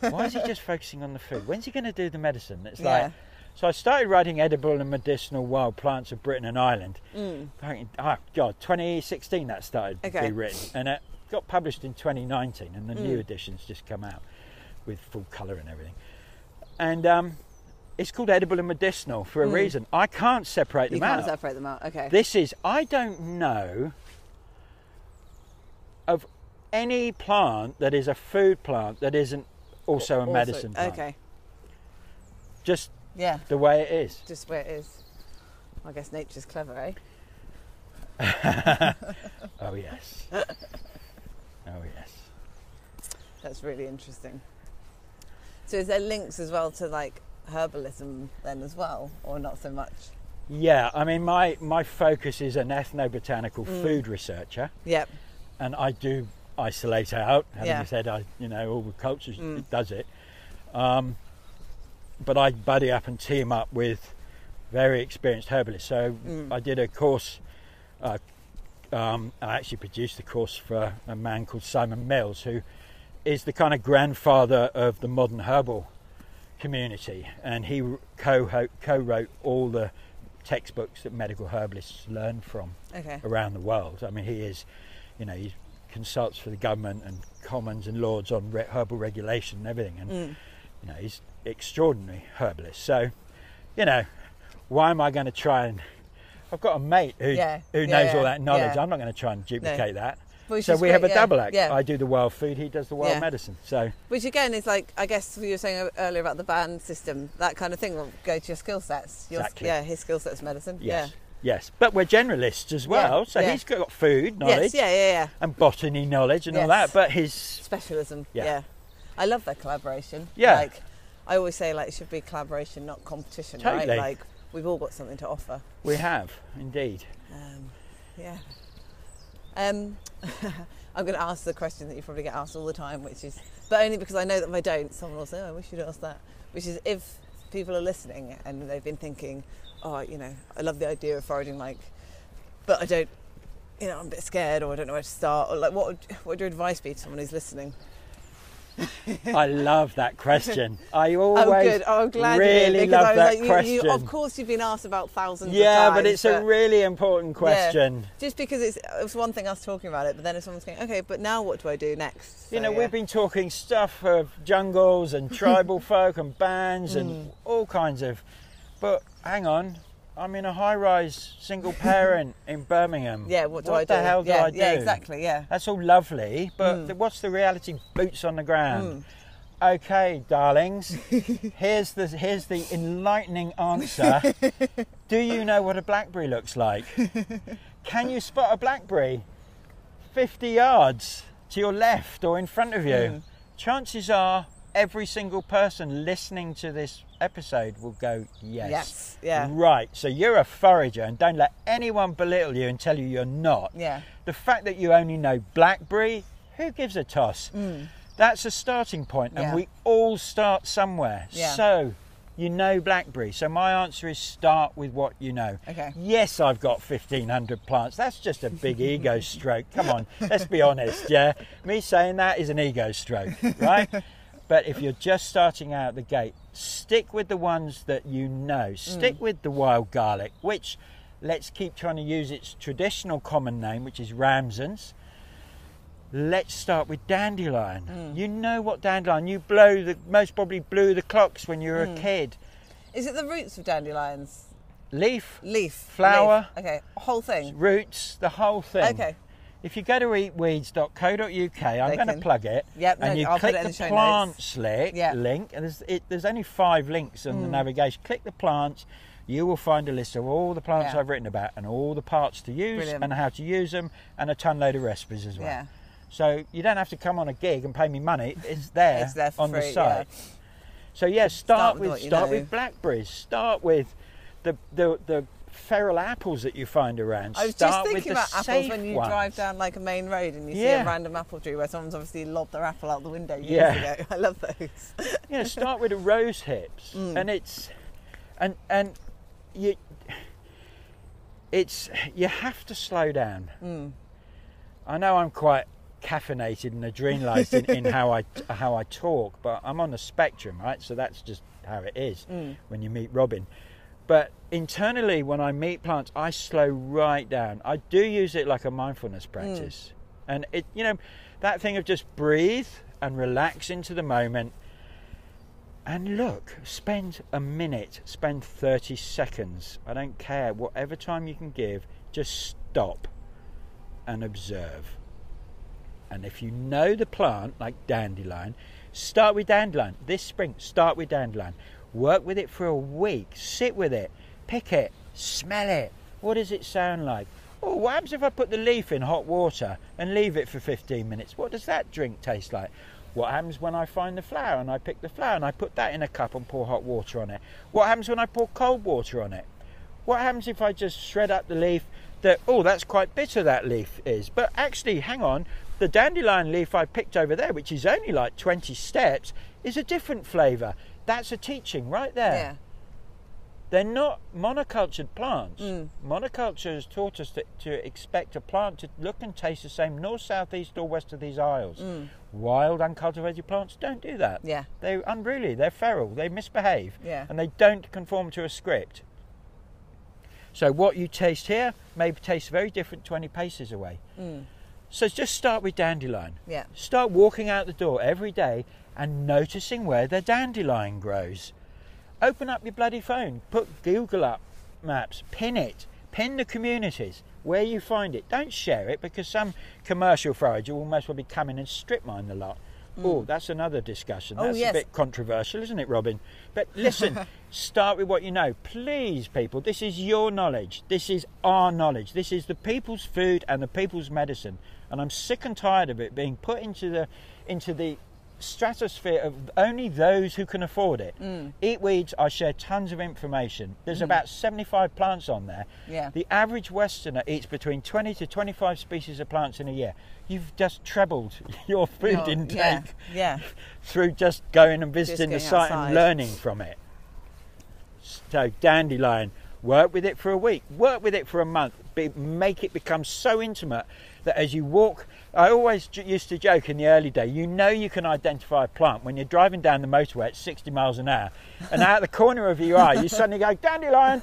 Why is he just focusing on the food? When's he going to do the medicine? It's like, so I started writing edible and medicinal wild plants of Britain and Ireland. 2016 that started to be written. And it got published in 2019, and the new edition's just come out with full colour and everything. And it's called edible and medicinal for a reason. I can't separate them out. You can't separate them out, okay. I don't know of any plant that is a food plant that isn't also a medicine plant. Okay. Just the way it is. Just the way it is. I guess nature's clever, eh? Oh, yes. Oh, yes. That's really interesting. So is there links as well to like herbalism then as well, or not so much? Yeah, I mean my focus is an ethnobotanical food researcher. Yep. And I do isolate out, having said all the cultures does it. But I buddy up and team up with very experienced herbalists. So I did a course, I actually produced a course for a man called Simon Mills, who is the kind of grandfather of the modern herbal community, and he co-wrote all the textbooks that medical herbalists learn from around the world. I mean, he is, he consults for the government and commons and lords on herbal regulation and everything, and he's extraordinary herbalist. So, why am I going to try and? I've got a mate who knows all that knowledge. I'm not going to try and duplicate that. So we have a double act. I do the wild food, he does the wild medicine. So, which again is like, I guess you were saying earlier about the band system, that kind of thing will go to your skill sets. Exactly. Yeah, his skill set's medicine. Yes. Yes, but we're generalists as well. So he's got food knowledge, and botany knowledge and all that. But his specialism. Yeah. I love that collaboration. Yeah, like I always say, like it should be collaboration, not competition. Totally. Right? Like we've all got something to offer. We have indeed. I'm going to ask the question that you probably get asked all the time, which is, but only because I know that if I don't, someone will say, "Oh, I wish you'd ask that." Which is, if people are listening and they've been thinking, "Oh, I love the idea of foraging, but I don't, I'm a bit scared, or I don't know where to start," or like, what would your advice be to someone who's listening? I love that question. I always I'm glad really love that question. You, of course, you've been asked about thousands of times. Yeah, but it's a really important question. Just because it's one thing us talking about it, but then if someone's going, okay, but now what do I do next? So, we've been talking stuff of jungles and tribal folk and bands and all kinds of, but hang on, I'm in a high-rise single parent in Birmingham. Yeah, what do I do? What the hell do I do? Yeah, exactly, yeah. That's all lovely, but what's the reality? Boots on the ground. Okay, darlings, here's the enlightening answer. Do you know what a blackberry looks like? Can you spot a blackberry 50 yards to your left or in front of you? Chances are every single person listening to this episode will go, yes. Yeah. Right, so you're a forager, and don't let anyone belittle you and tell you you're not. Yeah. The fact that you only know blackberry, who gives a toss? That's a starting point, and we all start somewhere. Yeah. So, blackberry. So my answer is start with what you know. Okay. Yes, I've got 1,500 plants. That's just a big ego stroke. Come on, let's be honest, yeah? Me saying that is an ego stroke, right? But if you're just starting out the gate, stick with the ones that you know. Stick with the wild garlic, which, let's keep trying to use its traditional common name, which is ramsons. Let's start with dandelion. You know what dandelion, you most probably blew the clocks when you were a kid. Is it the roots of dandelions? Leaf. Flower. Okay, whole thing. Roots, the whole thing. Okay. If you go to eatweeds.co.uk, I'm going to plug it. Yep, and you click the plants link, and there's only 5 links on the navigation. Click the plants, you will find a list of all the plants I've written about and all the parts to use and how to use them, and a ton load of recipes as well. Yeah. So you don't have to come on a gig and pay me money. It's there, it's there for on free, the site. Yeah. So yeah, start with with blackberries. Start with the feral apples that you find around. I was start just thinking about apples when you drive down like a main road and you see a random apple tree where someone's obviously lobbed their apple out the window years ago. I love those. Yeah, start with the rose hips, and it's and you have to slow down. I know I'm quite caffeinated and adrenalised in how I talk, but I'm on the spectrum, right? So that's just how it is when you meet Robin. But internally, when I meet plants, I slow right down. I do use it like a mindfulness practice, and it, that thing of just breathe and relax into the moment. And look, spend a minute, spend 30 seconds. I don't care, whatever time you can give, just stop and observe. And if you know the plant, like dandelion, start with dandelion. This spring, start with dandelion. Work with it for a week. Sit with it. Pick it. Smell it. What does it sound like? Oh, what happens if I put the leaf in hot water and leave it for 15 minutes? What does that drink taste like? What happens when I find the flower and I pick the flower and I put that in a cup and pour hot water on it? What happens when I pour cold water on it? What happens if I just shred up the leaf? That's quite bitter, that leaf is. But actually, hang on, the dandelion leaf I picked over there, which is only like 20 steps, is a different flavour. That's a teaching right there. Yeah. They're not monocultured plants. Monoculture has taught us to expect a plant to look and taste the same north, south, east or west of these aisles. Wild, uncultivated plants don't do that. Yeah. They're unruly, they're feral, they misbehave, yeah. and they don't conform to a script. So what you taste here may taste very different 20 paces away. So just start with dandelion. Yeah. Start walking out the door every day and noticing where the dandelion grows. Open up your bloody phone, put Google up maps, pin it, pin the communities where you find it. Don't share it because some commercial forager will most well be coming and strip mine the lot. Oh, that's another discussion. That's a bit controversial, isn't it, Robin? But listen, start with what you know. Please, people, this is your knowledge. This is our knowledge. This is the people's food and the people's medicine. And I'm sick and tired of it being put into the stratosphere of only those who can afford it. Eat Weeds, I share tons of information. There's about 75 plants on there. Yeah. The average Westerner eats between 20 to 25 species of plants in a year. You've just trebled your food intake through just going and visiting the site and learning from it. So dandelion, work with it for a week, work with it for a month, make it become so intimate that as you walk, I always used to joke in the early day, you can identify a plant when you're driving down the motorway at 60 miles an hour and out the corner of your eye you suddenly go, dandelion.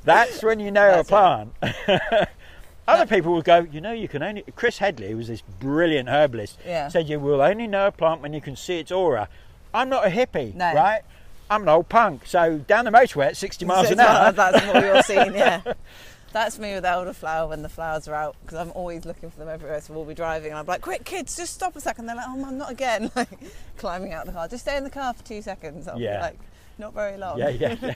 That's when you know a plant. Other people will go, you can only... Chris Headley, who was this brilliant herbalist, said you will only know a plant when you can see its aura. I'm not a hippie, right? I'm an old punk, so down the motorway at 60 miles an hour. That's what you're seeing, yeah. That's me with elderflower when the flowers are out, because I'm always looking for them everywhere, so we'll be driving and I'm like, quick kids, just stop a second. They're like, oh mum, not again. Like climbing out the car, just stay in the car for 2 seconds. I'll be like, not very long. Yeah.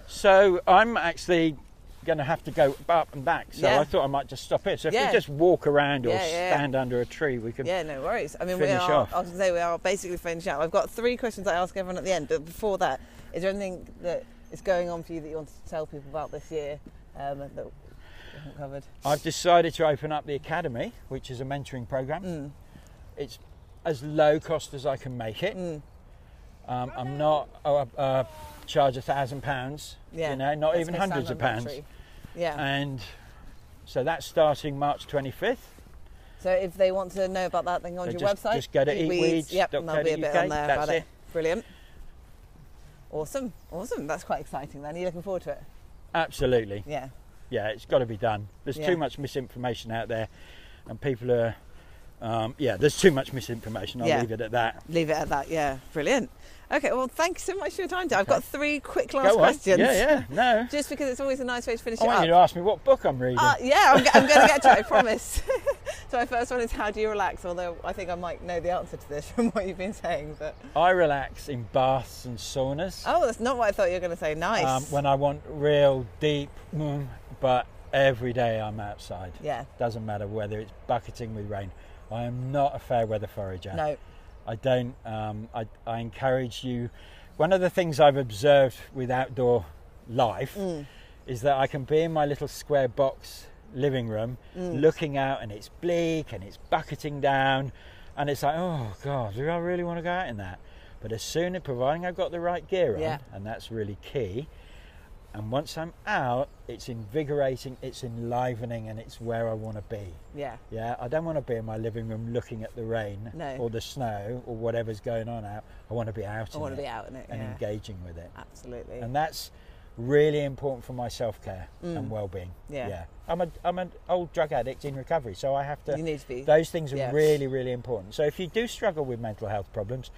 So I'm actually going to have to go up and back, so I thought I might just stop here. So if we just walk around or stand under a tree, we can no worries. I mean, finish off. I was going to say, we are basically finishing up. I've got 3 questions I ask everyone at the end, but before that, is there anything that is going on for you that you wanted to tell people about this year that we haven't covered? I've decided to open up the Academy, which is a mentoring program. It's as low cost as I can make it. I'm not charge £1,000, not even hundreds of pounds. And so that's starting March 25th. So if they want to know about that, then go on your website. Just go to eatweeds.co.uk. And there'll be a bit on there about it. Brilliant. Awesome. That's quite exciting then. Are you looking forward to it? Absolutely. Yeah, it's got to be done. There's too much misinformation out there, and people are there's too much misinformation. I'll leave it at that. Yeah, brilliant. Okay, well, thank you so much for your time. I've got 3 quick last questions. No. Just because it's always a nice way to finish it up. I want you to ask me what book I'm reading. I'm going to get to it, I promise. So my first one is, how do you relax? Although I think I might know the answer to this from what you've been saying. But I relax in baths and saunas. Oh, that's not what I thought you were going to say. Nice. When I want real deep, but every day I'm outside. Yeah. Doesn't matter whether it's bucketing with rain. I am not a fair weather forager. No. I don't. I encourage you. One of the things I've observed with outdoor life is that I can be in my little square box living room looking out, and it's bleak and it's bucketing down, and it's like, oh God, do I really want to go out in that? But as soon as, providing I've got the right gear on, and that's really key, and once I'm out, it's invigorating, it's enlivening, and it's where I want to be. Yeah, I don't want to be in my living room looking at the rain or the snow or whatever's going on out. I want to be out in it and engaging with it. Absolutely. And that's really important for my self-care and well-being. I'm an old drug addict in recovery, so I have to. You need to be. Those things are really, really important. So if you do struggle with mental health problems,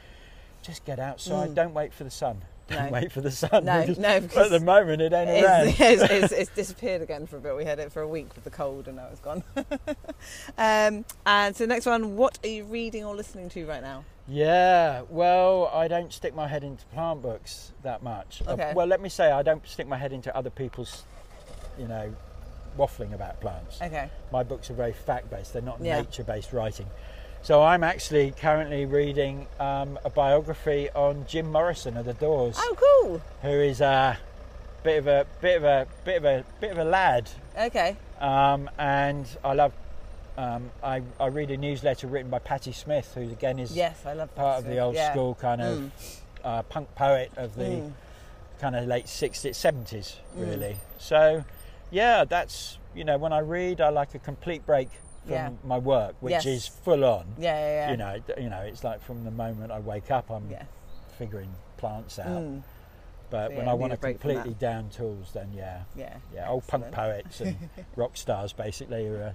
just get outside. Don't wait for the sun. Don't wait for the sun. No, because at the moment it ain't around. It's disappeared again for a bit. We had it for a week with the cold, and now it's gone. And so the next one, what are you reading or listening to right now? Yeah, well, I don't stick my head into plant books that much. Okay. Well, let me say, I don't stick my head into other people's, waffling about plants. Okay. My books are very fact-based. They're not nature-based writing. So I'm actually currently reading a biography on Jim Morrison of the Doors. Oh, cool! Who is a bit of a lad. Okay. And I love. I read a newsletter written by Patti Smith, who again is I love part of the old school kind of punk poet of the kind of late 60s, 70s, really. So, that's, when I read, I like a complete break from my work, which is full on. It's like from the moment I wake up, I'm figuring plants out. But when I want to completely down tools, then old punk poets and rock stars basically are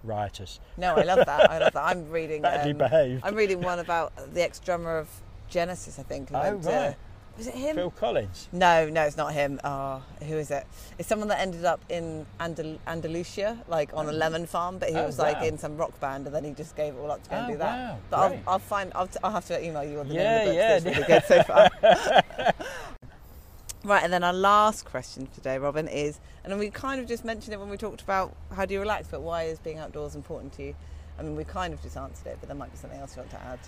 riotous. No, I love that. I'm reading badly behaved. I'm reading one about the ex-drummer of Genesis, I think. Was it him? Phil Collins? No, it's not him. Oh, who is it? It's someone that ended up in Andalusia, like on a lemon farm, but he was like in some rock band, and then he just gave it all up to go and do that. Wow, but I'll have to email you on the name of the book. It's really good so far. Right, and then our last question today, Robin, is, and then we kind of just mentioned it when we talked about how do you relax, but why is being outdoors important to you? I mean, we kind of just answered it, but there might be something else you want to add.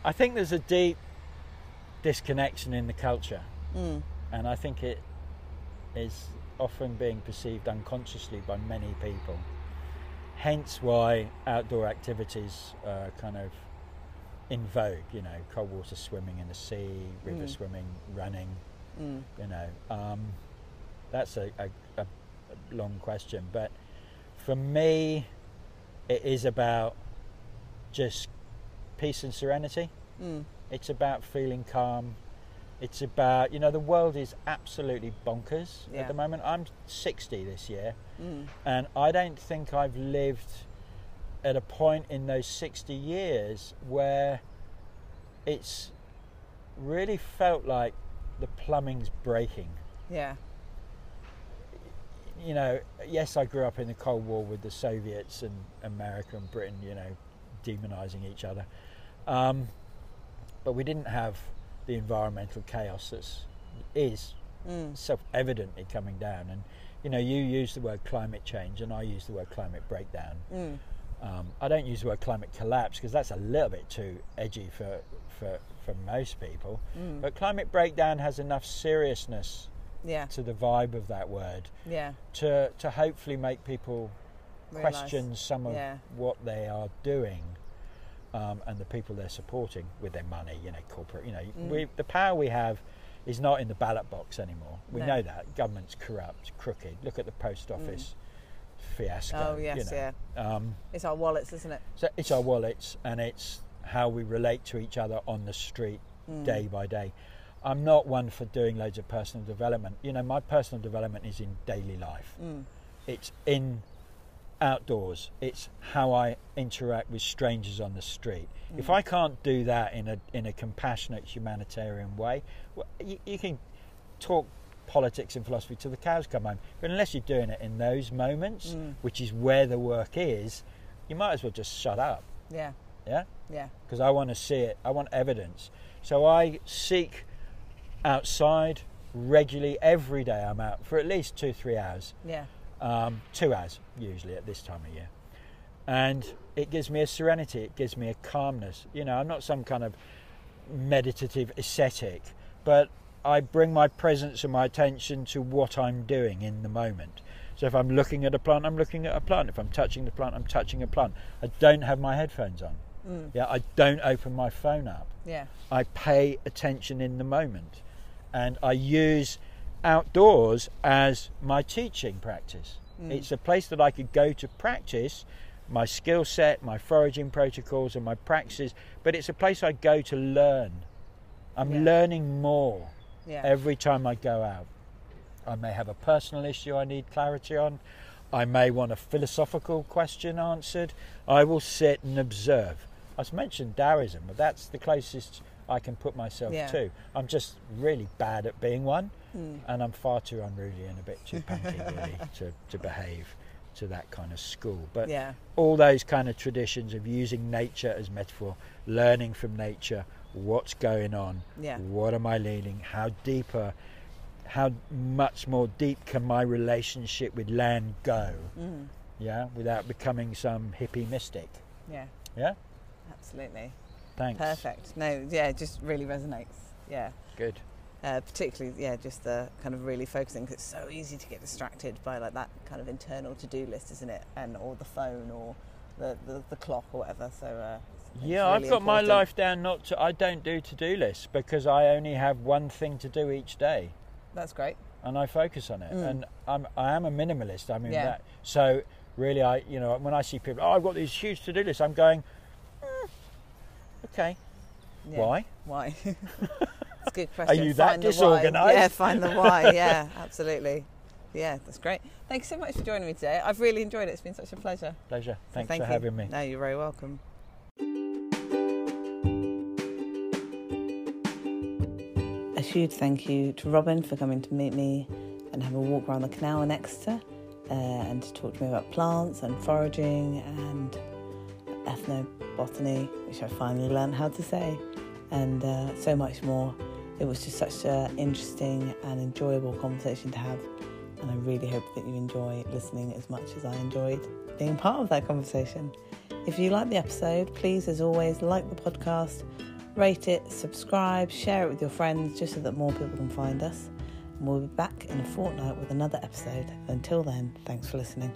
I think there's a deep disconnection in the culture, and I think it is often being perceived unconsciously by many people. Hence why outdoor activities are kind of in vogue, cold water swimming in the sea, river swimming, running, that's a long question, but for me it is about just peace and serenity. It's about feeling calm. It's about, the world is absolutely bonkers at the moment. I'm 60 this year, and I don't think I've lived at a point in those 60 years where it's really felt like the plumbing's breaking. Yeah. Yes, I grew up in the Cold War with the Soviets and America and Britain, demonising each other. But we didn't have the environmental chaos that is self-evidently coming down. And, you use the word climate change and I use the word climate breakdown. I don't use the word climate collapse because that's a little bit too edgy for most people. But climate breakdown has enough seriousness to the vibe of that word to hopefully make people question some of what they are doing. And the people they're supporting with their money, corporate, the power we have is not in the ballot box anymore. We know that. Government's corrupt, crooked. Look at the post office fiasco. Oh, yes, it's our wallets, isn't it? So it's our wallets, and it's how we relate to each other on the street day by day. I'm not one for doing loads of personal development. My personal development is in daily life. It's in outdoors. It's how I interact with strangers on the street. If I can't do that in a compassionate humanitarian way, well, you can talk politics and philosophy till the cows come home, but unless you're doing it in those moments, which is where the work is, you might as well just shut up. Because I want to see it. I want evidence. So I seek outside regularly, every day I'm out for at least 2-3 hours. Yeah. 2 hours usually at this time of year. And it gives me a serenity, it gives me a calmness. You know, I'm not some kind of meditative ascetic, but I bring my presence and my attention to what I'm doing in the moment. So if I'm looking at a plant, I'm looking at a plant. If I'm touching the plant, I'm touching a plant. I don't have my headphones on. Yeah, I don't open my phone up. Yeah. I pay attention in the moment, and I use outdoors as my teaching practice. It's a place that I could go to practice my skill set, my foraging protocols and my practices, but it's a place I go to learn. I'm learning more every time I go out. I may have a personal issue I need clarity on. I may want a philosophical question answered. I will sit and observe. I mentioned Taoism, but that's the closest I can put myself to. I'm just really bad at being one, and I'm far too unruly and a bit too punky really to behave to that kind of school. But all those kind of traditions of using nature as metaphor, learning from nature, what's going on, what am I learning, how much more deep can my relationship with land go, without becoming some hippie mystic. Yeah? Absolutely. Thanks. Perfect. No, it just really resonates. Yeah. Good. Particularly, just the kind of really focusing, because it's so easy to get distracted by like that kind of internal to-do list, isn't it? Or the phone, or the clock, or whatever. So really I've got my life down. I don't do to-do lists because I only have one thing to do each day. That's great. And I focus on it. And I am a minimalist. I mean that. So really, when I see people, I've got these huge to-do lists, I'm going, okay. Yeah. Why? It's a good question. Are you that disorganised? Yeah, find the why. Yeah, absolutely. Yeah, that's great. Thanks so much for joining me today. I've really enjoyed it. It's been such a pleasure. Thanks for having me. No, you're very welcome. A huge thank you to Robin for coming to meet me and have a walk around the canal in Exeter and to talk to me about plants and foraging and ethnobotany, which I finally learned how to say, and so much more. It was just such an interesting and enjoyable conversation to have, and I really hope that you enjoy listening as much as I enjoyed being part of that conversation. If you like the episode, please, as always, like the podcast, rate it, subscribe, share it with your friends, just so that more people can find us. And we'll be back in a fortnight with another episode. Until then, thanks for listening.